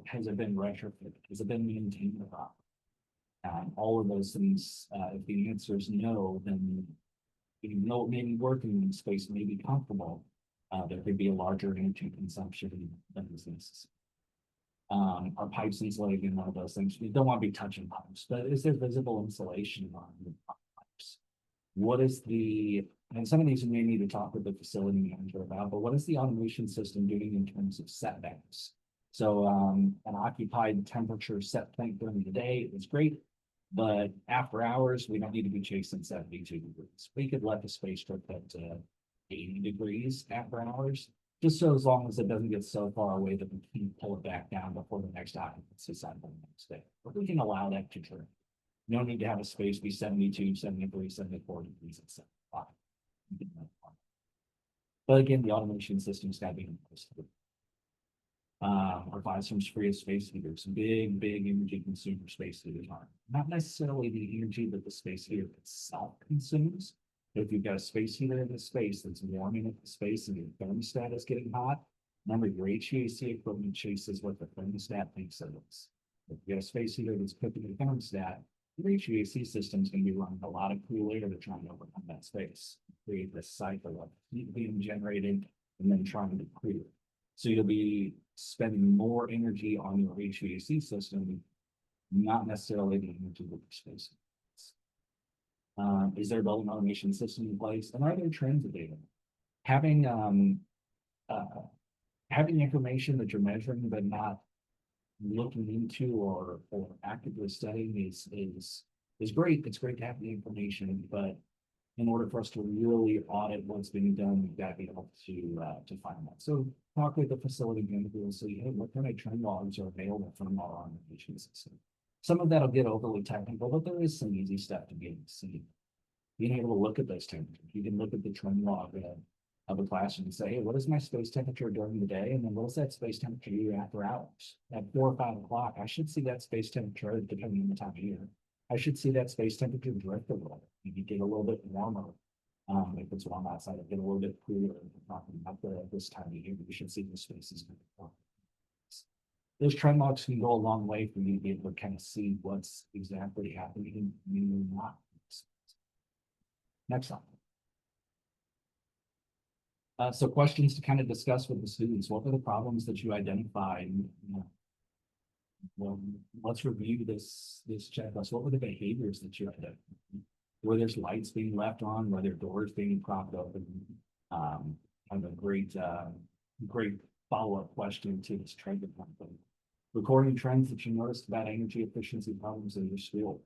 has it been retrofitted? Has it been maintained properly? All of those things, if the answer is no, then even though it may be working in space, may be comfortable, there could be a larger energy consumption than is necessary. Our pipes insulated in one of those things. You don't want to be touching pipes, but is there visible insulation on the pipes? What is and some of these you may need to talk with the facility manager about, but what is the automation system doing in terms of setbacks? So an occupied temperature set point during the day is great, but after hours, we don't need to be chasing 72 degrees. We could let the space drip up to 80 degrees after hours, just so as long as it doesn't get so far away that we can pull it back down before the next occupancy cycle the next day. But we can allow that to drip. No need to have a space be 72, 73, 74 degrees at 75. But again, the automation system's got to be in place. Our classrooms free of space heaters, big energy consumer space heaters aren't. Not necessarily the energy that the space heater itself consumes. But if you've got a space heater in the space that's warming up the space and your thermostat is getting hot, remember your HVAC equipment chases what the thermostat thinks it is. If you got a space heater that's cooking the thermostat, your HVAC system is going to be running a lot of cool air to try and overcome that space, create this cycle of heat being generated and then trying to clear it. So you'll be spending more energy on your HVAC system, not necessarily the energy with your space. Is there a building automation system in place? And are there trends of data? Having information that you're measuring but not looking into or actively studying is great. It's great to have the information, but in order for us to really audit what's being done, we've got to be able to find that. So talk with the facility manager and see, hey, what kind of trend logs are available from our automation system? Some of that'll get overly technical, but there is some easy stuff to be able to see. Being able to look at those temperatures, you can look at the trend log of a classroom and say, hey, what is my space temperature during the day? And then what is that space temperature after hours? At 4 or 5 o'clock, I should see that space temperature depending on the time of year. I should see that space temperature drift a little. Maybe get a little bit warmer. If it's warm outside, get a little bit cooler. Not this time of year, we should see the spaces. Those trend logs can go a long way for you to be able to kind of see what's exactly happening and not. Next slide. So questions to kind of discuss with the students. What were the problems that you identified? Well, let's review this checklist. What were the behaviors that you identified? Were there lights being left on? Were there doors being propped open? Kind of a great follow-up question to this trend. Recording trends that you noticed about energy efficiency problems in your school.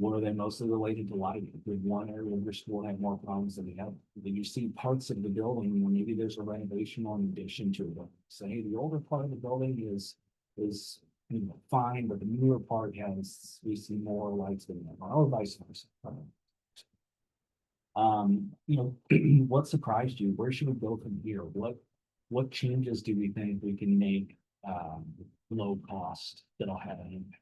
What are they mostly related to lighting? Did one area of your school have more problems than the other? Did you see parts of the building where maybe there's a renovation or an addition to it? Say the older part of the building is fine, but the newer part we see more lights than them, or vice versa. What surprised you? Where should we go from here? What changes do we think we can make low cost that'll have an impact?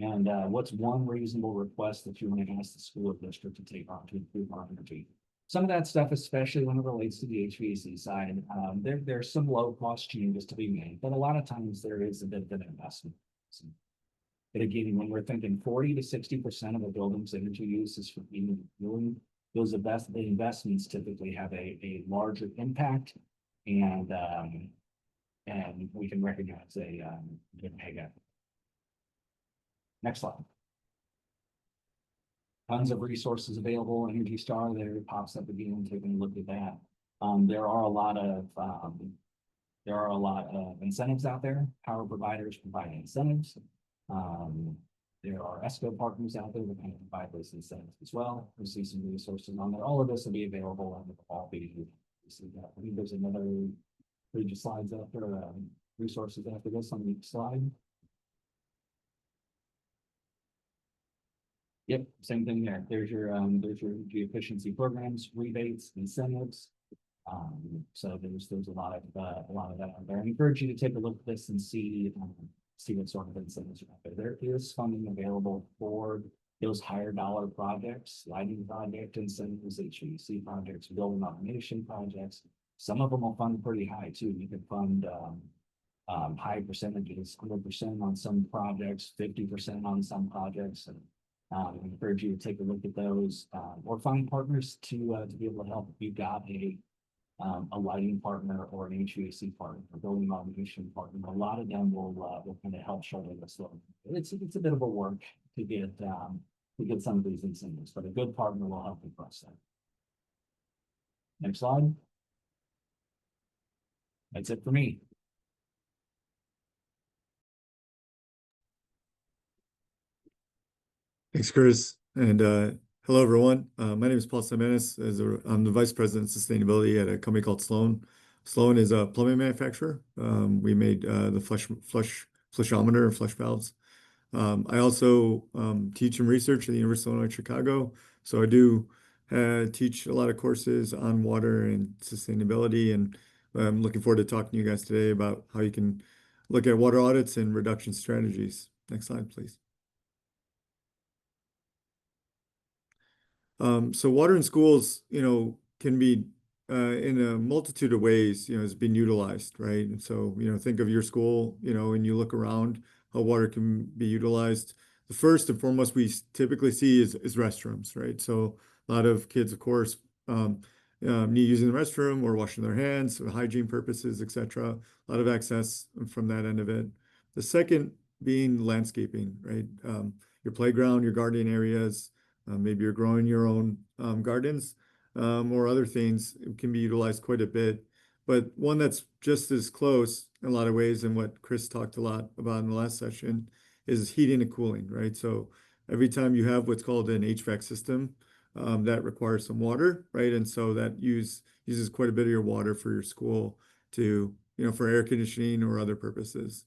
And what's one reasonable request that you want to ask the school or district to take on to improve our energy? Some of that stuff, especially when it relates to the HVAC side, there's some low cost changes to be made, but a lot of times there is a bit of an investment. But again, when we're thinking 40 to 60% of a building's energy use is for heating and cooling, the investments typically have a larger impact, and we can recognize a good payback. Next slide. Tons of resources available. Energy Star there pops up again. Taking a look at that. There are a lot of incentives out there. Power providers provide incentives. There are ESCO partners out there that can provide those incentives as well. We see some resources on there. All of this will be available on the fall video. You see that. I think there's another page of slides after resources after this on each slide. Yep, same thing there. There's your efficiency programs, rebates, incentives. So there's a lot of that out there. I encourage you to take a look at this and see what sort of incentives are out there. There is funding available for those higher dollar projects, lighting project incentives, HVAC projects, building automation projects. Some of them will fund pretty high too. You can fund high percentages, 100% on some projects, 50% on some projects. And I encourage you to take a look at those or find partners to be able to help. If you've got a lighting partner or an HVAC partner, or building automation partner, a lot of them will kind of help shoulder this load. It's a bit of a work to get some of these incentives, but a good partner will help you cross that. Next slide. That's it for me. Thanks, Chris. And hello, everyone. My name is Paul Simenis. I'm the Vice President of Sustainability at a company called Sloan. Sloan is a plumbing manufacturer. We made the flushometer and flush valves. I also teach and research at the University of Illinois Chicago. So I do teach a lot of courses on water and sustainability. And I'm looking forward to talking to you guys today about how you can look at water audits and reduction strategies. Next slide, please. So water in schools, can be in a multitude of ways, is being utilized, right? And so, think of your school, and you look around how water can be utilized. The first and foremost we typically see is restrooms, right? So a lot of kids, of course, need using the restroom or washing their hands for hygiene purposes, etc. A lot of access from that end of it. The second being landscaping, right? Your playground, your garden areas. Maybe you're growing your own gardens or other things. It can be utilized quite a bit. But one that's just as close in a lot of ways, and what Chris talked a lot about in the last session, is heating and cooling, right? So every time you have what's called an HVAC system, that requires some water, right? And so that uses quite a bit of your water for your school to, for air conditioning or other purposes.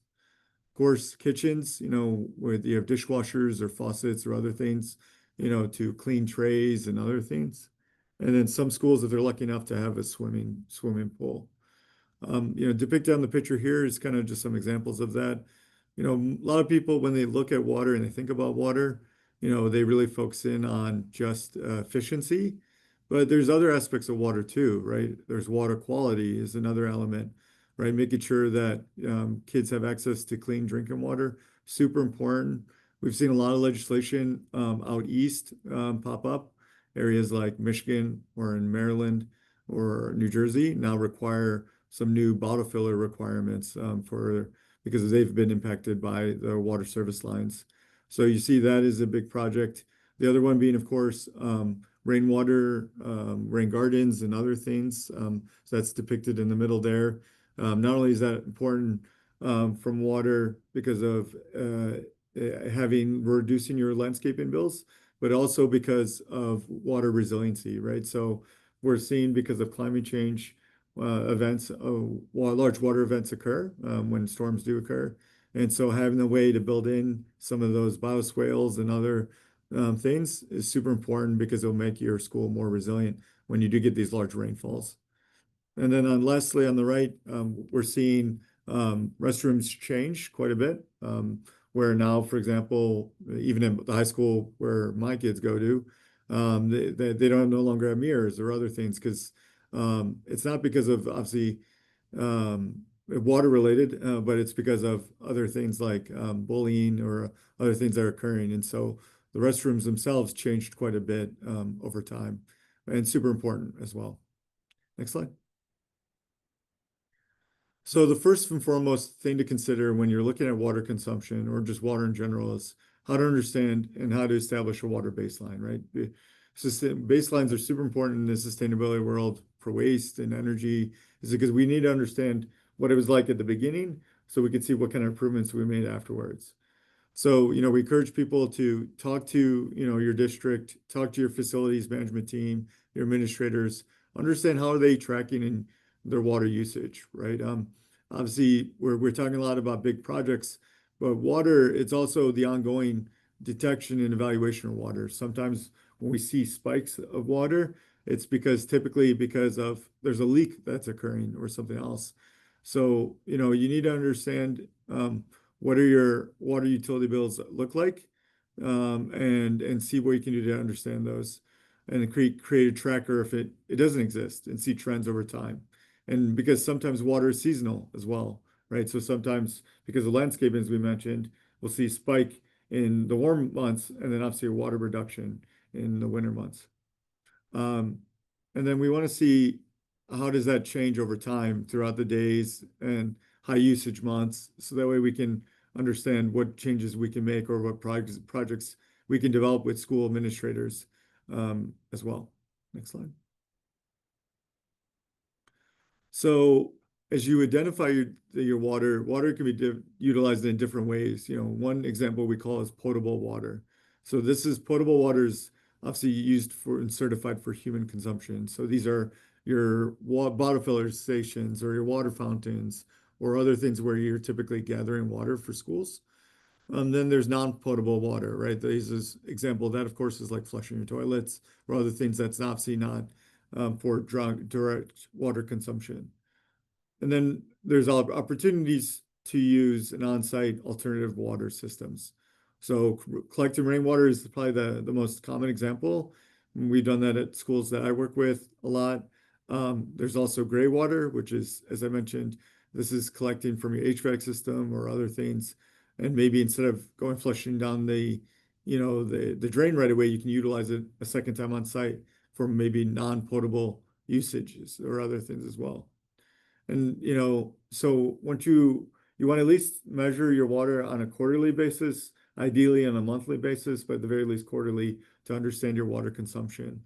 Of course, kitchens, where you have dishwashers or faucets or other things, to clean trays and other things. And then some schools, if they're lucky enough to have a swimming pool. Depicted on the picture here is kind of just some examples of that. A lot of people, when they look at water and they think about water, they really focus in on just efficiency. But there's other aspects of water too, right? There's water quality is another element, right? Making sure that kids have access to clean drinking water, super important. We've seen a lot of legislation out east pop up. Areas like Michigan or in Maryland or New Jersey now require some new bottle filler requirements because they've been impacted by the water service lines. So you see that is a big project. The other one being, of course, rainwater, rain gardens and other things. So that's depicted in the middle there. Not only is that important from water because of having reducing your landscaping bills, but also because of water resiliency, right? So we're seeing because of climate change events, large water events occur when storms do occur. And so having a way to build in some of those bioswales and other things is super important because it'll make your school more resilient when you do get these large rainfalls. And then lastly, on the right, we're seeing restrooms change quite a bit. Where now, for example, even in the high school where my kids go to, they don't no longer have mirrors or other things because it's not because of obviously water related, but it's because of other things like bullying or other things that are occurring. And so the restrooms themselves changed quite a bit over time and super important as well. Next slide. So the first and foremost thing to consider when you're looking at water consumption or just water in general is how to understand and how to establish a water baseline, right? Baselines are super important in the sustainability world for waste and energy, is because we need to understand what it was like at the beginning so we can see what kind of improvements we made afterwards. So, we encourage people to talk to, your district, talk to your facilities management team, your administrators, understand how are they tracking in their water usage, right? Obviously, we're talking a lot about big projects, but water, it's also the ongoing detection and evaluation of water. Sometimes when we see spikes of water, it's typically because of there's a leak that's occurring or something else. So, you need to understand what are your water utility bills look like, and see what you can do to understand those, and create a tracker if it doesn't exist and see trends over time. And because sometimes water is seasonal as well, right? So sometimes because of landscaping, as we mentioned, we'll see a spike in the warm months and then obviously a water reduction in the winter months. And then we want to see how does that change over time throughout the days and high usage months, so that way we can understand what changes we can make or what projects we can develop with school administrators as well. Next slide. So as you identify your water can be utilized in different ways. One example we call is potable water. So this is potable water is obviously used for and certified for human consumption. So these are your bottle filler stations or your water fountains or other things where you're typically gathering water for schools. Then there's non-potable water, right? This is example of that, of course, is like flushing your toilets or other things that's obviously not for direct water consumption. And then there's opportunities to use an on-site alternative water systems. So collecting rainwater is probably the most common example. We've done that at schools that I work with a lot. There's also gray water, which is, as I mentioned, this is collecting from your HVAC system or other things. And maybe instead of going flushing down the drain right away, you can utilize it a second time on site for maybe non-potable usages or other things as well. And so once you want to at least measure your water on a quarterly basis, ideally on a monthly basis, but at the very least quarterly to understand your water consumption.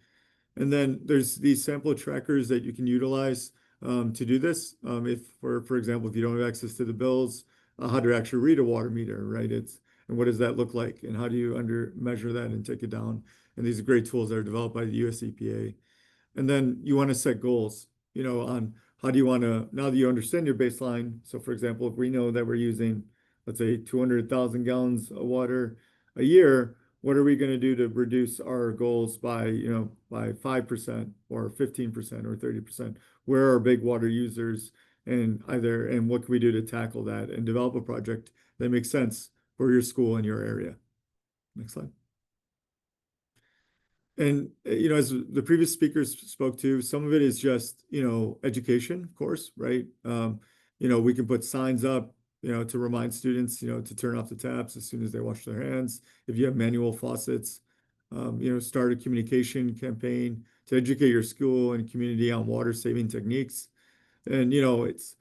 And then there's these sample trackers that you can utilize to do this. If, for example, if you don't have access to the bills, how to actually read a water meter, right? And what does that look like? And how do you measure that and take it down? And these are great tools that are developed by the US EPA. And then you want to set goals, on how do you want to, now that you understand your baseline. So for example, if we know that we're using, let's say 200,000 gallons of water a year, what are we going to do to reduce our goals by 5% or 15% or 30%? Where are big water users and what can we do to tackle that and develop a project that makes sense for your school and your area? Next slide. And as the previous speakers spoke to, some of it is just education, of course, right? We can put signs up, to remind students, to turn off the taps as soon as they wash their hands. If you have manual faucets, start a communication campaign to educate your school and community on water saving techniques. And it's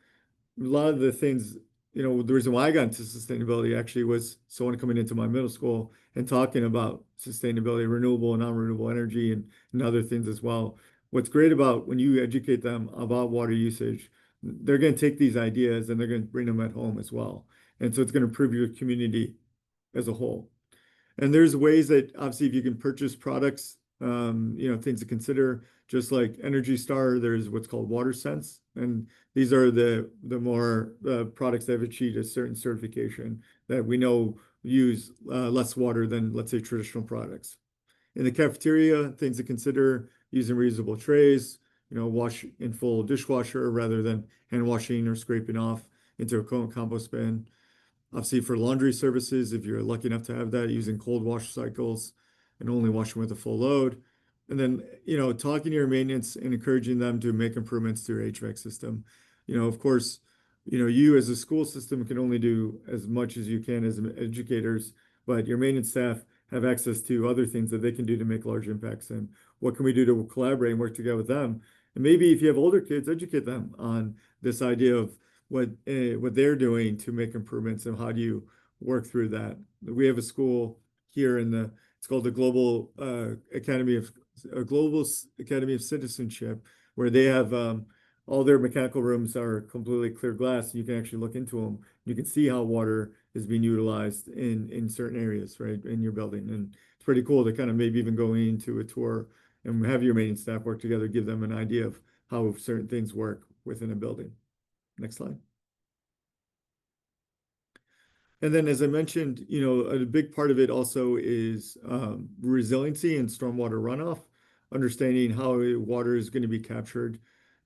a lot of the things, the reason why I got into sustainability actually was someone coming into my middle school and talking about sustainability, renewable and non-renewable energy and other things as well. What's great about when you educate them about water usage, they're going to take these ideas and they're going to bring them at home as well. And so it's going to improve your community as a whole. And there's ways that obviously if you can purchase products, things to consider, just like Energy Star, there's what's called Water Sense. And these are the more products that have achieved a certain certification that we know use less water than, let's say, traditional products. In the cafeteria, things to consider, using reusable trays, wash in full dishwasher rather than hand washing or scraping off into a compost bin. Obviously, for laundry services, if you're lucky enough to have that, using cold wash cycles and only washing with a full load. And then, talking to your maintenance and encouraging them to make improvements to your HVAC system. Of course, you as a school system can only do as much as you can as educators, but your maintenance staff have access to other things that they can do to make large impacts. And what can we do to collaborate and work together with them? And maybe if you have older kids, educate them on this idea of what they're doing to make improvements and how do you work through that. We have a school here it's called the Global Academy of Citizenship, where they have all their mechanical rooms are completely clear glass. You can actually look into them. You can see how water is being utilized in certain areas, right, in your building. And it's pretty cool to kind of maybe even go into a tour and have your maintenance staff work together, give them an idea of how certain things work within a building. Next slide. And then, as I mentioned, a big part of it also is resiliency and stormwater runoff, understanding how water is going to be captured.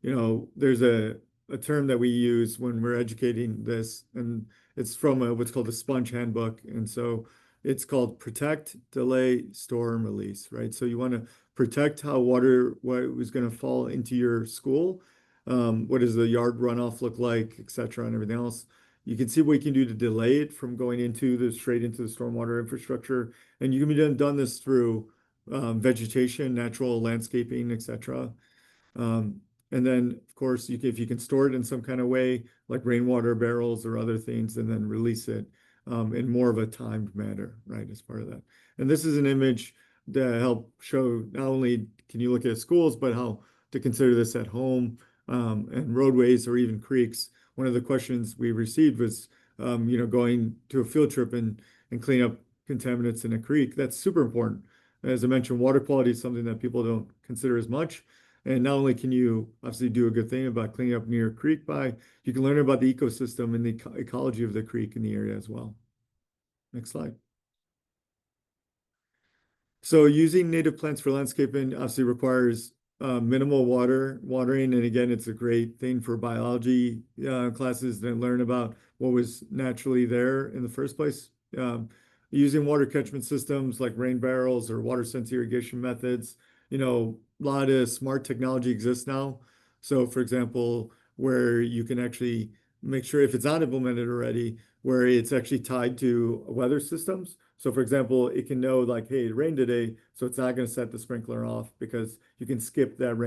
There's a term that we use when we're educating this, and it's from what's called the Sponge Handbook. And so it's called protect, delay, store, and release, right? So you want to protect what is going to fall into your school. What does the yard runoff look like, et cetera, and everything else. You can see what you can do to delay it from going straight into the stormwater infrastructure. And you can be done this through vegetation, natural landscaping, et cetera. And then, of course, if you can store it in some kind of way, like rainwater barrels or other things, and then release it in more of a timed manner, right, as part of that. And this is an image to help show not only can you look at schools, but how to consider this at home and roadways or even creeks. One of the questions we received was, going to a field trip and clean up contaminants in a creek. That's super important. As I mentioned, water quality is something that people don't consider as much. And not only can you obviously do a good thing about cleaning up near a creek you can learn about the ecosystem and the ecology of the creek in the area as well. Next slide. So using native plants for landscaping obviously requires minimal watering. And again, it's a great thing for biology classes to learn about what was naturally there in the first place. Using water catchment systems like rain barrels or water sense irrigation methods, a lot of smart technology exists now. So for example, where you can actually make sure if it's not implemented already, where it's actually tied to weather systems. So for example, it can know like, hey, it rained today, so it's not going to set the sprinkler off because you can skip that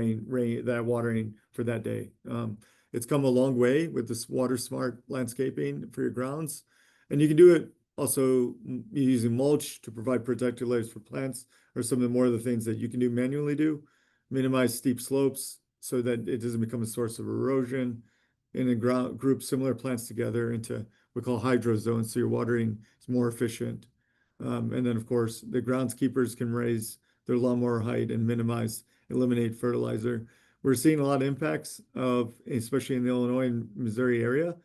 that watering for that day. It's come a long way with this water smart landscaping for your grounds. And you can do it also using mulch to provide protective layers for plants or some of the more of the things that you can minimize steep slopes so that it doesn't become a source of erosion, and then group similar plants together into what we call hydro zones, so your watering is more efficient. And then, of course, the groundskeepers can raise their lawnmower height and eliminate fertilizer. We're seeing a lot of impacts especially in the Illinois and Missouri area,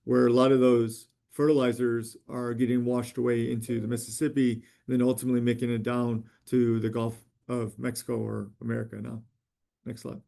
where a lot of those fertilizers are getting washed away into the Mississippi, and then ultimately making it down to the Gulf of Mexico or America now. Next slide.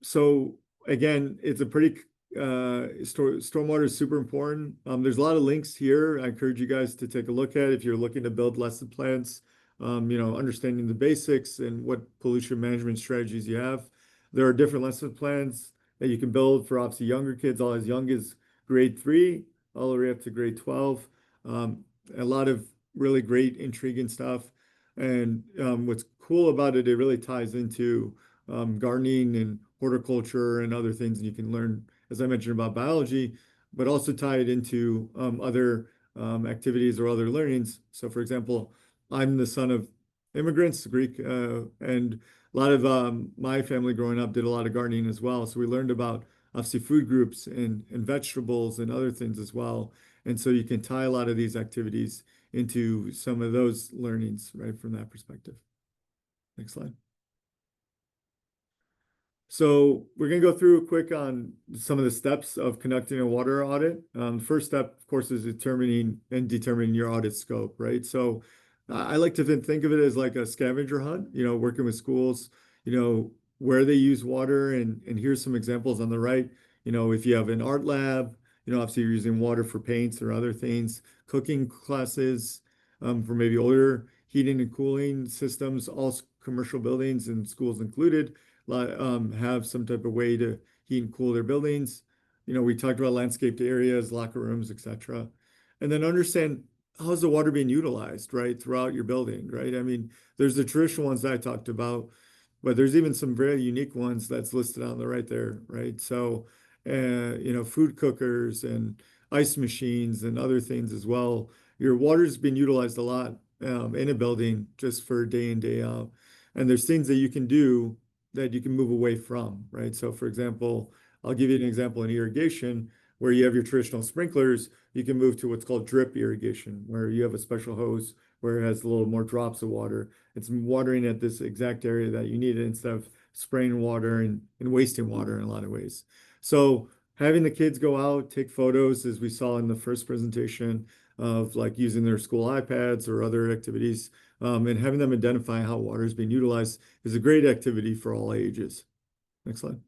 So again, it's a pretty stormwater is super important. There's a lot of links here. I encourage you guys to take a look at if you're looking to build lesson plans, understanding the basics and what pollution management strategies you have. There are different lesson plans that you can build for obviously younger kids, all as young as grade 3, all the way up to grade 12. A lot of really great, intriguing stuff. And what's cool about it, it really ties into gardening and horticulture and other things. And you can learn, as I mentioned, about biology, but also tie it into other activities or other learnings. So, for example, I'm the son of immigrants, Greek, and a lot of my family growing up did a lot of gardening as well. So we learned about obviously food groups and vegetables and other things as well. And so you can tie a lot of these activities into some of those learnings, right, from that perspective. Next slide. So we're going to go through quick on some of the steps of conducting a water audit. The first step, of course, is determining your audit scope, right? So I like to think of it as like a scavenger hunt, working with schools, where they use water. And here's some examples on the right. If you have an art lab, obviously you're using water for paints or other things, cooking classes, for maybe older heating and cooling systems, all commercial buildings and schools included have some type of way to heat and cool their buildings. We talked about landscaped areas, locker rooms, etc. And then understand how's the water being utilized, right, throughout your building, right? I mean, there's the traditional ones that I talked about, but there's even some very unique ones that's listed on the right there, right? So, food cookers and ice machines and other things as well. Your water's been utilized a lot in a building just for day in, day out. And there's things that you can do that you can move away from, right? So for example, I'll give you an example in irrigation where you have your traditional sprinklers, you can move to what's called drip irrigation, where you have a special hose where it has a little more drops of water. It's watering at this exact area that you need it instead of spraying water and wasting water in a lot of ways. So having the kids go out, take photos, as we saw in the first presentation, of like using their school iPads or other activities, and having them identify how water is being utilized is a great activity for all ages. Next slide.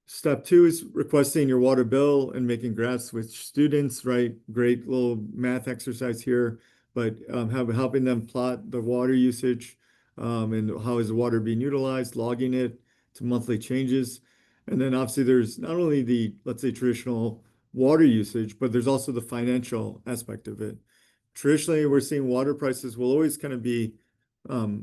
Step 2 is requesting your water bill and making graphs with students, right? Great little math exercise here, but helping them plot the water usage, and how is the water being utilized, logging it to monthly changes. And then obviously there's not only the, let's say, traditional water usage, but there's also the financial aspect of it. Traditionally, we're seeing water prices will always kind of be,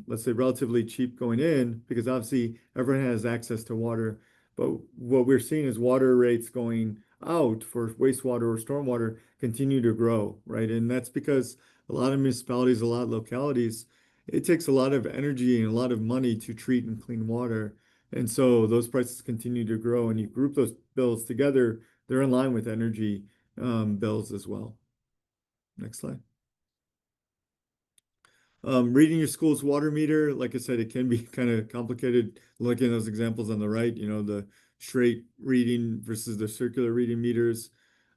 let's say, relatively cheap going in because obviously everyone has access to water. But what we're seeing is water rates going out for wastewater or stormwater continue to grow, right? And that's because a lot of municipalities, a lot of localities, it takes a lot of energy and a lot of money to treat and clean water. And so those prices continue to grow, and you group those bills together, they're in line with energy bills as well. Next slide. Reading your school's water meter, like I said, it can be kind of complicated. Looking at those examples on the right, the straight reading versus the circular reading meters,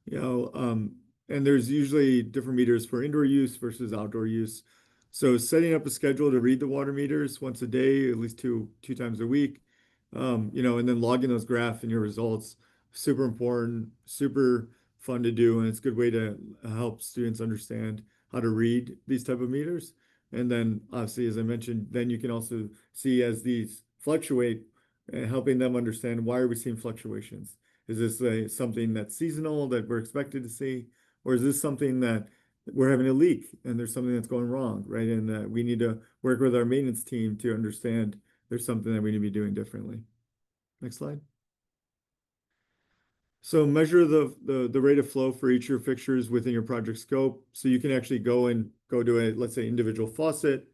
and there's usually different meters for indoor use versus outdoor use. So setting up a schedule to read the water meters once a day, at least two times a week, and then logging those graphs and your results, super important, super fun to do, and it's a good way to help students understand how to read these type of meters. And then obviously, as I mentioned, then you can also see as these fluctuate, helping them understand why are we seeing fluctuations? Is this something that's seasonal that we're expected to see? Or is this something that we're having a leak and there's something that's going wrong, right? And we need to work with our maintenance team to understand there's something that we need to be doing differently. Next slide. So measure the rate of flow for each of your fixtures within your project scope. So you can actually go to a, let's say, individual faucet,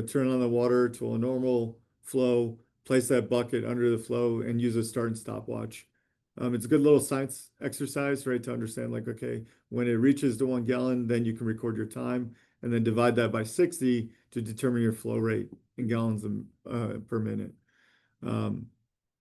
turn on the water to a normal flow, place that bucket under the flow and use a start and stopwatch. It's a good little science exercise, right? To understand like, okay, when it reaches the 1 gallon, then you can record your time and then divide that by 60 to determine your flow rate in gallons per minute.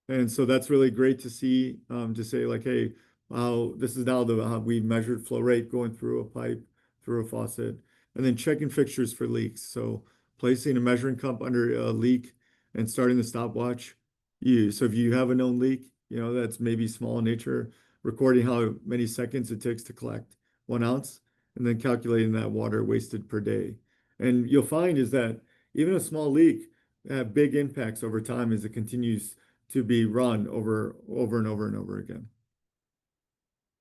And so that's really great to see, to say like, hey, wow, this is now how we measured flow rate going through a pipe, through a faucet, and then checking fixtures for leaks. So placing a measuring cup under a leak and starting the stopwatch. So if you have a known leak, that's maybe small in nature, recording how many seconds it takes to collect 1 ounce, and then calculating that water wasted per day. And you'll find is that even a small leak have big impacts over time as it continues to be run over and over and over again.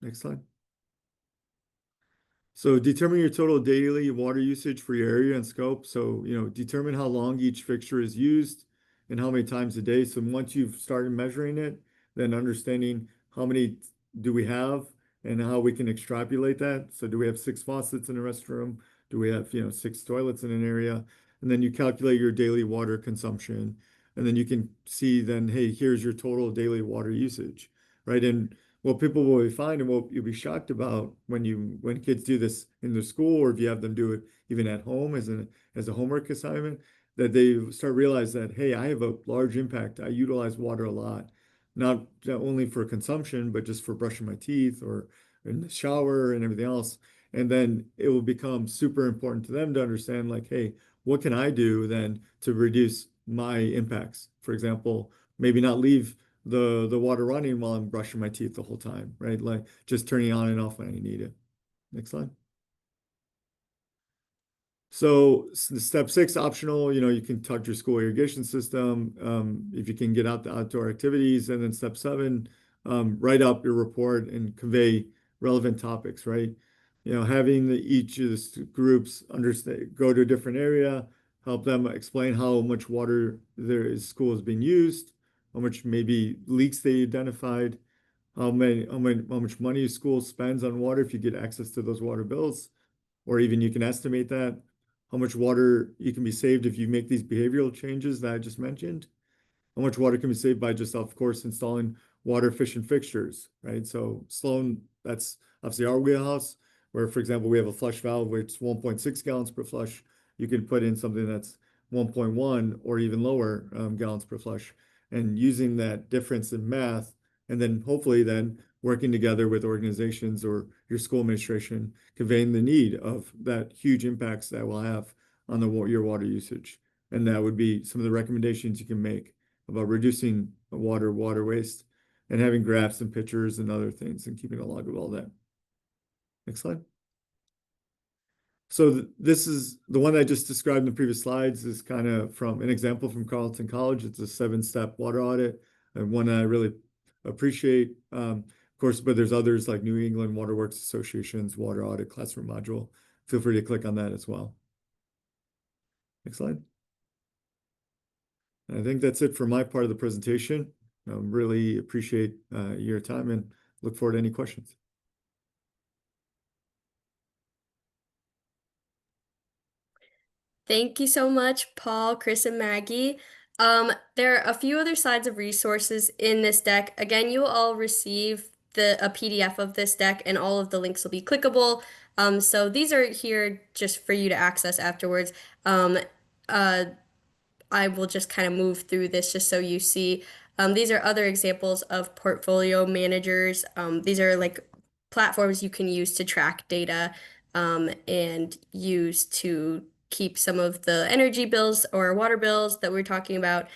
Next slide. So determine your total daily water usage for your area and scope. So, determine how long each fixture is used and how many times a day. So once you've started measuring it, then understanding how many do we have and how we can extrapolate that. So do we have 6 faucets in a restroom? Do we have, 6 toilets in an area? And then you calculate your daily water consumption. And then you can see then, hey, here's your total daily water usage, right? And what people will find and what you'll be shocked about when kids do this in their school, or if you have them do it even at home as a homework assignment, that they start realize that, hey, I have a large impact. I utilize water a lot, not only for consumption, but just for brushing my teeth or in the shower and everything else. And then it will become super important to them to understand, like, hey, what can I do then to reduce my impacts? For example, maybe not leave the water running while I'm brushing my teeth the whole time, right? Like just turning on and off when I need it. Next slide. So step 6, optional, you can talk to your school irrigation system, if you can get out the outdoor activities. And then step 7, write up your report and convey relevant topics, right? Having each of the groups understand, go to a different area, help them explain how much water their school is being used, how much maybe leaks they identified, how much money school spends on water if you get access to those water bills, or even you can estimate that, how much water you can be saved if you make these behavioral changes that I just mentioned. How much water can be saved by just, of course, installing water efficient fixtures, right? So Sloan, that's obviously our wheelhouse, where, for example, we have a flush valve where it's 1.6 gallons per flush. You can put in something that's 1.1 or even lower gallons per flush, and using that difference in math, and then hopefully then working together with organizations or your school administration, conveying the need of that huge impacts that will have on your water usage. And that would be some of the recommendations you can make about reducing water waste, and having graphs and pictures and other things and keeping a log of all that. Next slide. So this is the one I just described in the previous slides, is kind of from an example from Carleton College. It's a 7-step water audit, and one I really appreciate. Of course, but there's others like New England Waterworks Association's water audit classroom module. Feel free to click on that as well. Next slide. I think that's it for my part of the presentation. Really appreciate your time and look forward to any questions. Thank you so much, Paul, Chris, and Maggie. There are a few other slides of resources in this deck. Again, you will all receive a PDF of this deck, and all of the links will be clickable. So these are here just for you to access afterwards. Uh, I will just kind of move through this just so you see. These are other examples of portfolio managers. These are like platforms you can use to track data and use to keep some of the energy bills or water bills that we're talking about,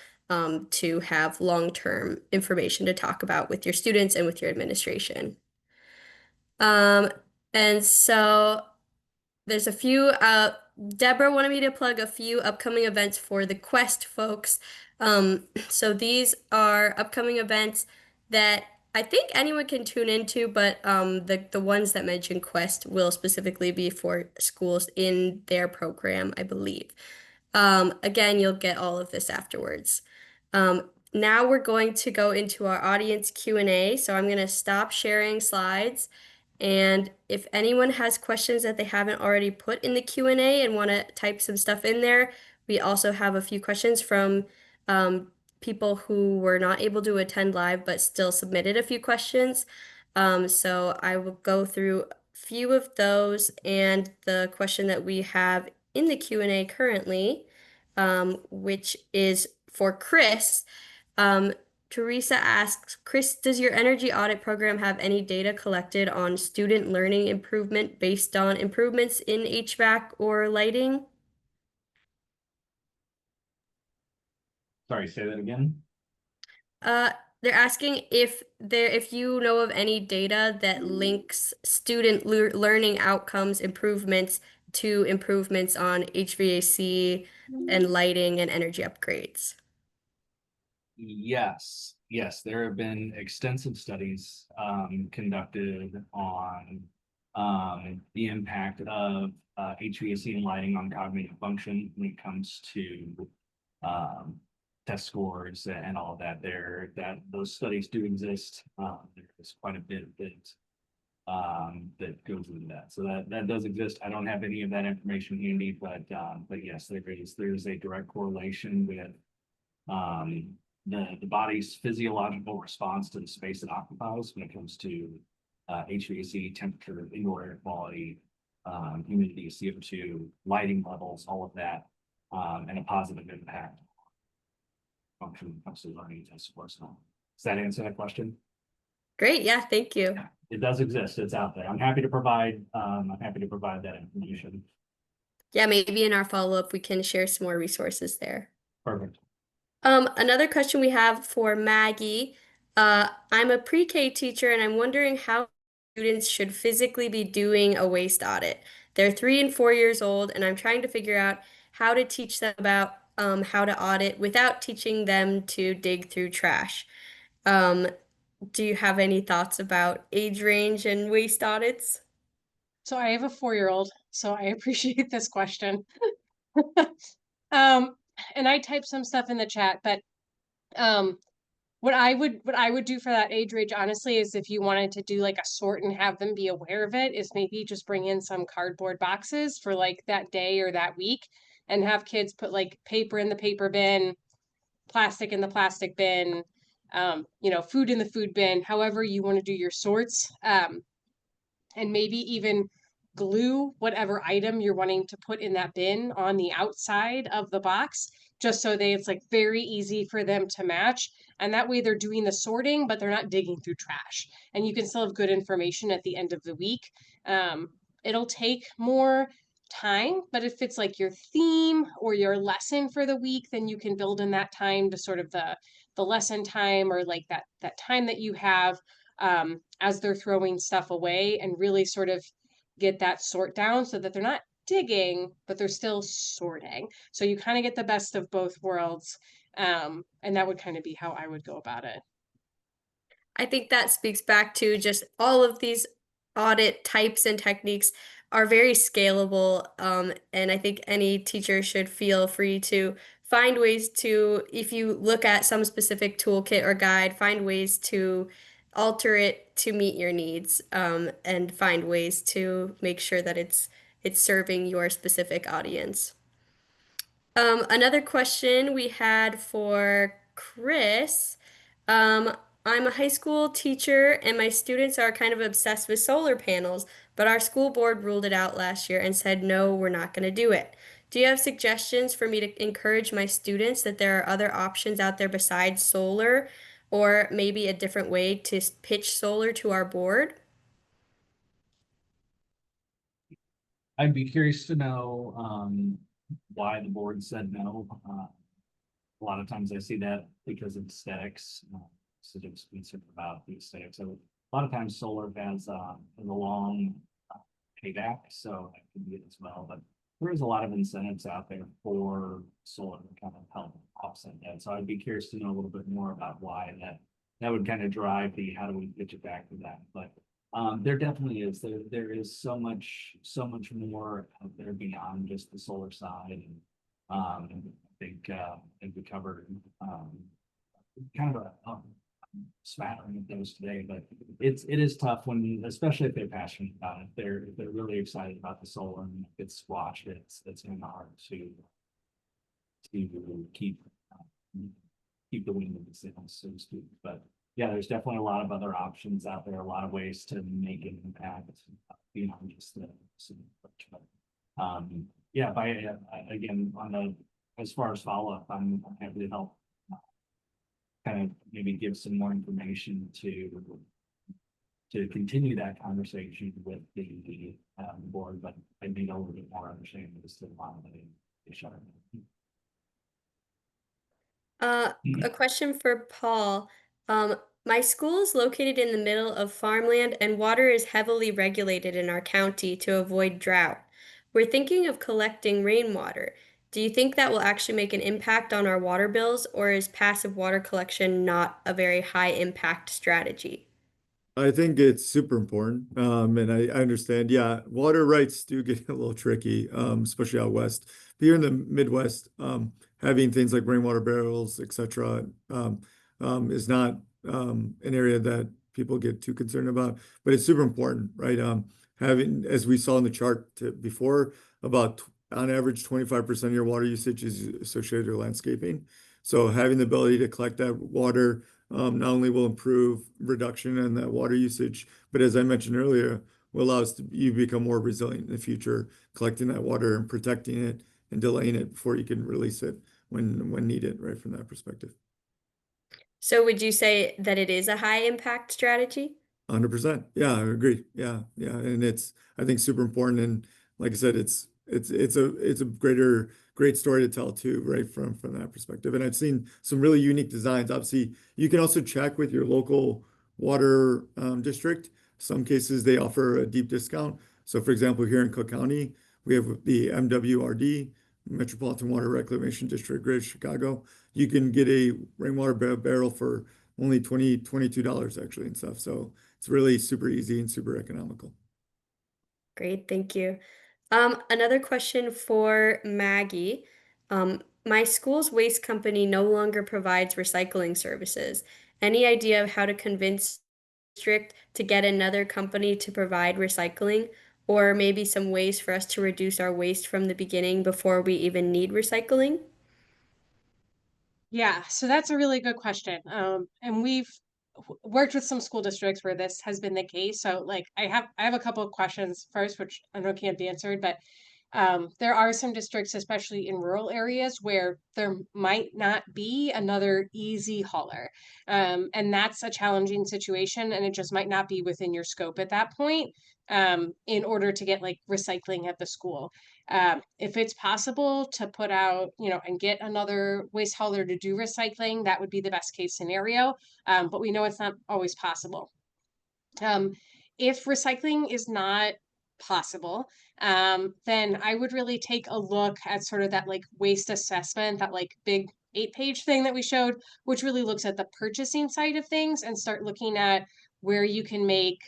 to have long-term information to talk about with your students and with your administration. And so there's a few, Deborah wanted me to plug a few upcoming events for the Quest folks. So these are upcoming events that I think anyone can tune into, but the ones that mention Quest will specifically be for schools in their program, I believe. Again, you'll get all of this afterwards. Now we're going to go into our audience Q&A. So I'm going to stop sharing slides. And if anyone has questions that they haven't already put in the Q&A and want to type some stuff in there, we also have a few questions from people who were not able to attend live but still submitted a few questions. So I will go through a few of those, and the question that we have in the Q&A currently, which is for Chris. Teresa asks, Chris, does your energy audit program have any data collected on student learning improvement based on improvements in HVAC or lighting? Sorry, say that again. Uh, they're asking if you know of any data that links student learning outcomes improvements to improvements on HVAC and lighting and energy upgrades. Yes, there have been extensive studies conducted on the impact of HVAC and lighting on cognitive function when it comes to test scores and all of that. Those studies do exist. There's quite a bit that goes into that. So that does exist. I don't have any of that information handy, but yes, there is a direct correlation with the body's physiological response to the space it occupies when it comes to HVAC, temperature, indoor air quality, humidity, CO2, lighting levels, all of that, and a positive impact function when it comes to learning and support. So does that answer that question? Great. Yeah, thank you. Yeah, it does exist. It's out there. I'm happy to provide that information. Yeah, maybe in our follow-up, we can share some more resources there. Perfect. Another question we have for Maggie. I'm a pre-K teacher and I'm wondering how students should physically be doing a waste audit. They're 3 and 4 years old, and I'm trying to figure out how to teach them about how to audit without teaching them to dig through trash. Um, do you have any thoughts about age range and waste audits? So I have a 4-year-old, so I appreciate this question. And I typed some stuff in the chat, but um, what I would do for that age range, honestly, is if you wanted to do like a sort and have them be aware of it, is maybe just bring in some cardboard boxes for like that day or that week, and have kids put like paper in the paper bin, plastic in the plastic bin, food in the food bin, however you want to do your sorts. And maybe even glue whatever item you're wanting to put in that bin on the outside of the box, just so it's like very easy for them to match. And that way they're doing the sorting, but they're not digging through trash. And you can still have good information at the end of the week. It'll take more time, but if it's like your theme or your lesson for the week, then you can build in that time to sort of the lesson time, or like that time that you have as they're throwing stuff away, and really sort of get that sort down so that they're not digging, but they're still sorting. So you kind of get the best of both worlds. And that would kind of be how I would go about it. I think that speaks back to just all of these audit types and techniques are very scalable. And I think any teacher should feel free to find ways to, if you look at some specific toolkit or guide, find ways to alter it to meet your needs, and find ways to make sure that it's serving your specific audience. Another question we had for Chris. I'm a high school teacher and my students are kind of obsessed with solar panels, but our school board ruled it out last year and said, no, we're not going to do it. Do you have suggestions for me to encourage my students that there are other options out there besides solar, or maybe a different way to pitch solar to our board? I'd be curious to know why the board said no. A lot of times I see that because of aesthetics. So just concerned about the aesthetics. So a lot of times solar has a long payback, so that could be it as well. But there is a lot of incentives out there for solar to kind of help offset that. So I'd be curious to know a little bit more about why that would kind of drive the how do we pitch it back to that. But there definitely is. There is so much more out there beyond just the solar side, and I think we covered kind of a smattering of those today. But it is tough when, especially if they're passionate about it. They're really excited about the solar, and if it's squashed, it's kind of hard to keep the wind in the sails, so to speak. But yeah, there's definitely a lot of other options out there, a lot of ways to make an impact beyond just the approach. But yeah, again, as far as follow-up, I'm happy to help kind of maybe give some more information to continue that conversation with the board, but I need a little bit more understanding as to why they shut it. A question for Paul. My school is located in the middle of farmland and water is heavily regulated in our county to avoid drought. We're thinking of collecting rainwater. Do you think that will actually make an impact on our water bills, or is passive water collection not a very high impact strategy? I think it's super important. And I understand, yeah, water rights do get a little tricky, especially out west. But here in the Midwest, having things like rainwater barrels, etc., is not an area that people get too concerned about, but it's super important, right? Having, as we saw in the chart before, about on average 25% of your water usage is associated with landscaping. So having the ability to collect that water not only will improve reduction in that water usage, but as I mentioned earlier, will allow you to become more resilient in the future, collecting that water and protecting it and delaying it before you can release it when needed, right, from that perspective. So would you say that it is a high impact strategy? 100%. Yeah, I agree. Yeah, yeah, and it's I think super important. And like I said, it's a great story to tell too, right, from that perspective. And I've seen some really unique designs. Obviously, you can also check with your local water district. Some cases they offer a deep discount. So, for example, here in Cook County, we have the MWRD, Metropolitan Water Reclamation District, Greater Chicago. You can get a rainwater barrel for only $22 actually and stuff. So it's really super easy and super economical. Great, thank you. Another question for Maggie. My school's waste company no longer provides recycling services. Any idea of how to convince district to get another company to provide recycling, or maybe some ways for us to reduce our waste from the beginning before we even need recycling? Yeah, so that's a really good question. And we've worked with some school districts where this has been the case. So like I have a couple of questions first, which I know can't be answered, but there are some districts, especially in rural areas, where there might not be another easy hauler. And that's a challenging situation, and it just might not be within your scope at that point, in order to get like recycling at the school. If it's possible to put out, and get another waste hauler to do recycling, that would be the best case scenario. But we know it's not always possible. Um, if recycling is not possible, then I would really take a look at sort of that like waste assessment, that like big 8-page thing that we showed, which really looks at the purchasing side of things and start looking at where you can make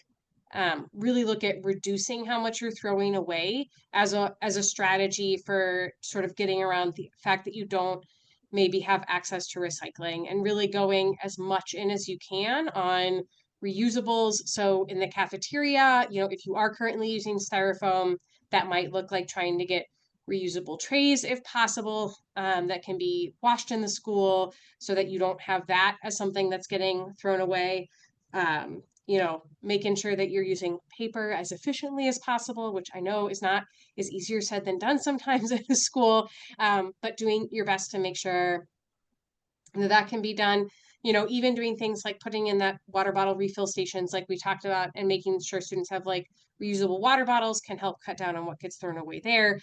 really look at reducing how much you're throwing away as a strategy for sort of getting around the fact that you don't maybe have access to recycling, and really going as much in as you can on reusables. So in the cafeteria, if you are currently using styrofoam, that might look like trying to get reusable trays if possible, that can be washed in the school so that you don't have that as something that's getting thrown away. Making sure that you're using paper as efficiently as possible, which I know is easier said than done sometimes in a school, but doing your best to make sure that can be done. Even doing things like putting in that water bottle refill stations like we talked about, and making sure students have like reusable water bottles can help cut down on what gets thrown away there.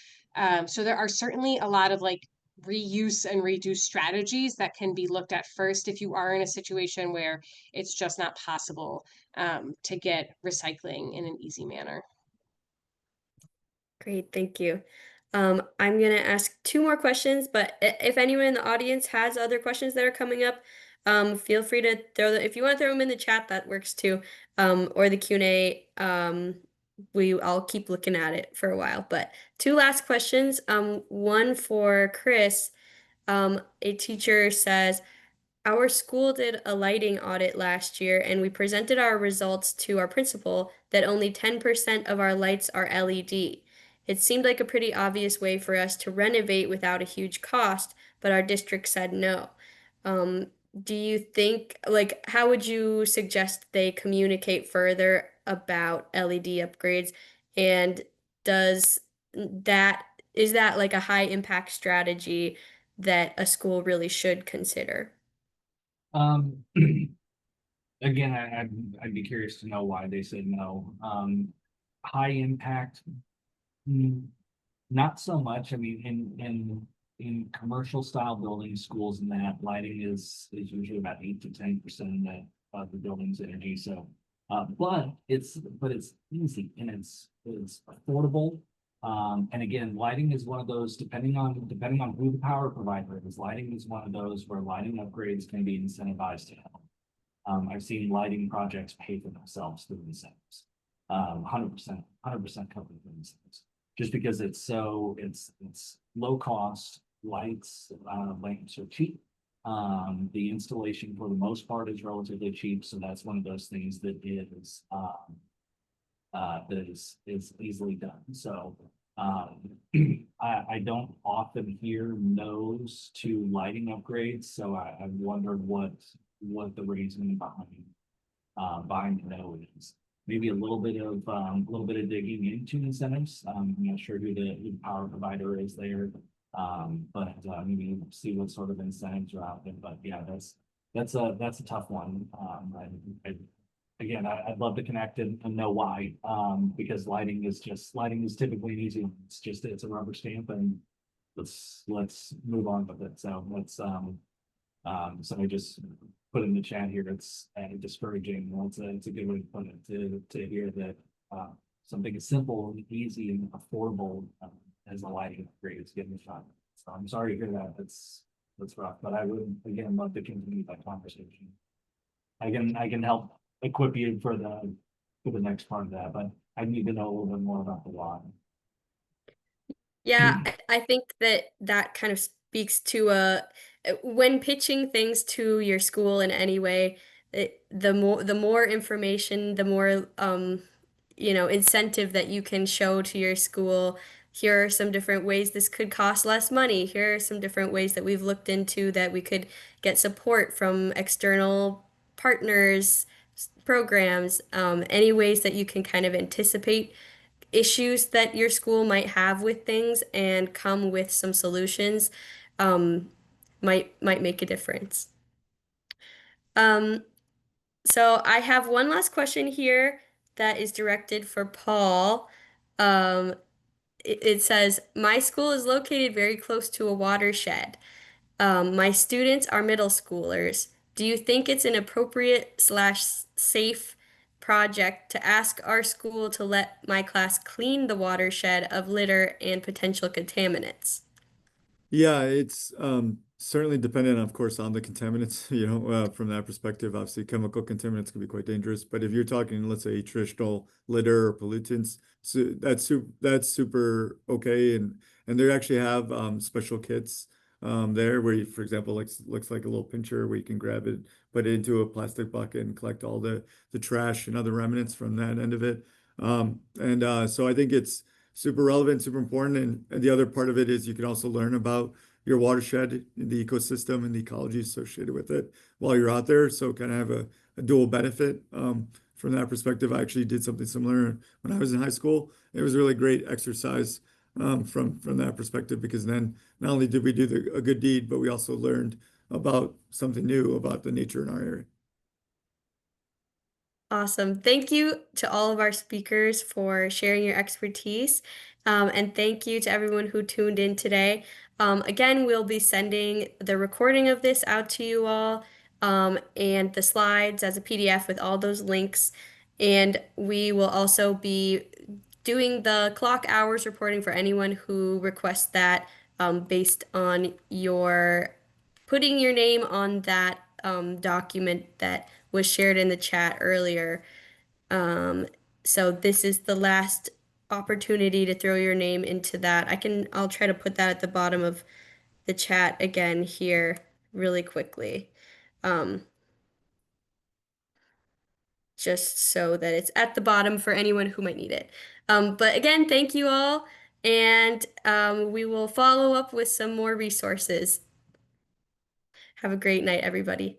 So there are certainly a lot of like reuse and reduce strategies that can be looked at first if you are in a situation where it's just not possible to get recycling in an easy manner. Great, thank you. I'm gonna ask two more questions, but if anyone in the audience has other questions that are coming up, feel free to if you want to throw them in the chat, that works too. Or the Q&A, I'll keep looking at it for a while. But two last questions. One for Chris. A teacher says, our school did a lighting audit last year, and we presented our results to our principal that only 10% of our lights are LED. It seemed like a pretty obvious way for us to renovate without a huge cost, but our district said no. Um, do you think, like, how would you suggest they communicate further about LED upgrades? And does that, is that like a high impact strategy that a school really should consider? Um, again, I'd be curious to know why they said no. High impact, mm, not so much. I mean, in commercial style buildings, schools, and that lighting is usually about 8 to 10% of the building's energy. So, but it's easy and it's affordable. And again, lighting is one of those, depending on who the power provider is, lighting is one of those where lighting upgrades can be incentivized to help. I've seen lighting projects pay for themselves through incentives. 100% covered through incentives. Just because it's low cost, lights, lamps are cheap. The installation for the most part is relatively cheap, so that's one of those things that is easily done. So I don't often hear no's to lighting upgrades, so I wondered what the reason behind the no is. Maybe a little bit of digging into incentives. I'm not sure who the power provider is there. But maybe see what sort of incentives are out there. But yeah, that's a tough one. Again, I'd love to connect and know why. Because lighting is typically an easy one. It's a rubber stamp, and let's move on with it. So let's somebody just put in the chat here. It's discouraging. Well, it's a good way to put it to hear that something as simple and easy and affordable as a lighting upgrade is getting a shot. So I'm sorry to hear that. That's rough. But I would again love to continue that conversation. I can help equip you for the next part of that, but I need to know a little bit more about the why. Yeah, I think that that kind of speaks to when pitching things to your school in any way, the more information, the more incentive that you can show to your school. Here are some different ways this could cost less money. Here are some different ways that we've looked into that we could get support from external partners, programs, any ways that you can kind of anticipate issues that your school might have with things and come with some solutions, um, might make a difference. Um, so I have one last question here that is directed for Paul. Um, it says, my school is located very close to a watershed. My students are middle schoolers. Do you think it's an appropriate slash safe project to ask our school to let my class clean the watershed of litter and potential contaminants? Yeah, it's certainly dependent, of course, on the contaminants, from that perspective. Obviously, chemical contaminants can be quite dangerous. But if you're talking, let's say, traditional litter or pollutants, so that's super okay. And they actually have special kits there where you, for example, looks like a little pincher where you can grab it, put it into a plastic bucket and collect all the trash and other remnants from that end of it. And so I think it's super relevant, super important. And the other part of it is you can also learn about your watershed, the ecosystem and the ecology associated with it while you're out there. So kind of have a dual benefit. From that perspective, I actually did something similar when I was in high school. It was a really great exercise from that perspective, because then not only did we do a good deed, but we also learned about something new about the nature in our area. Awesome. Thank you to all of our speakers for sharing your expertise. And thank you to everyone who tuned in today. Again, we'll be sending the recording of this out to you all, and the slides as a PDF with all those links. And we will also be doing the clock hours reporting for anyone who requests that, based on your putting your name on that document that was shared in the chat earlier. Um, so this is the last opportunity to throw your name into that. I'll try to put that at the bottom of the chat again here really quickly. Um, just so that it's at the bottom for anyone who might need it. But again, thank you all, and we will follow up with some more resources. Have a great night, everybody.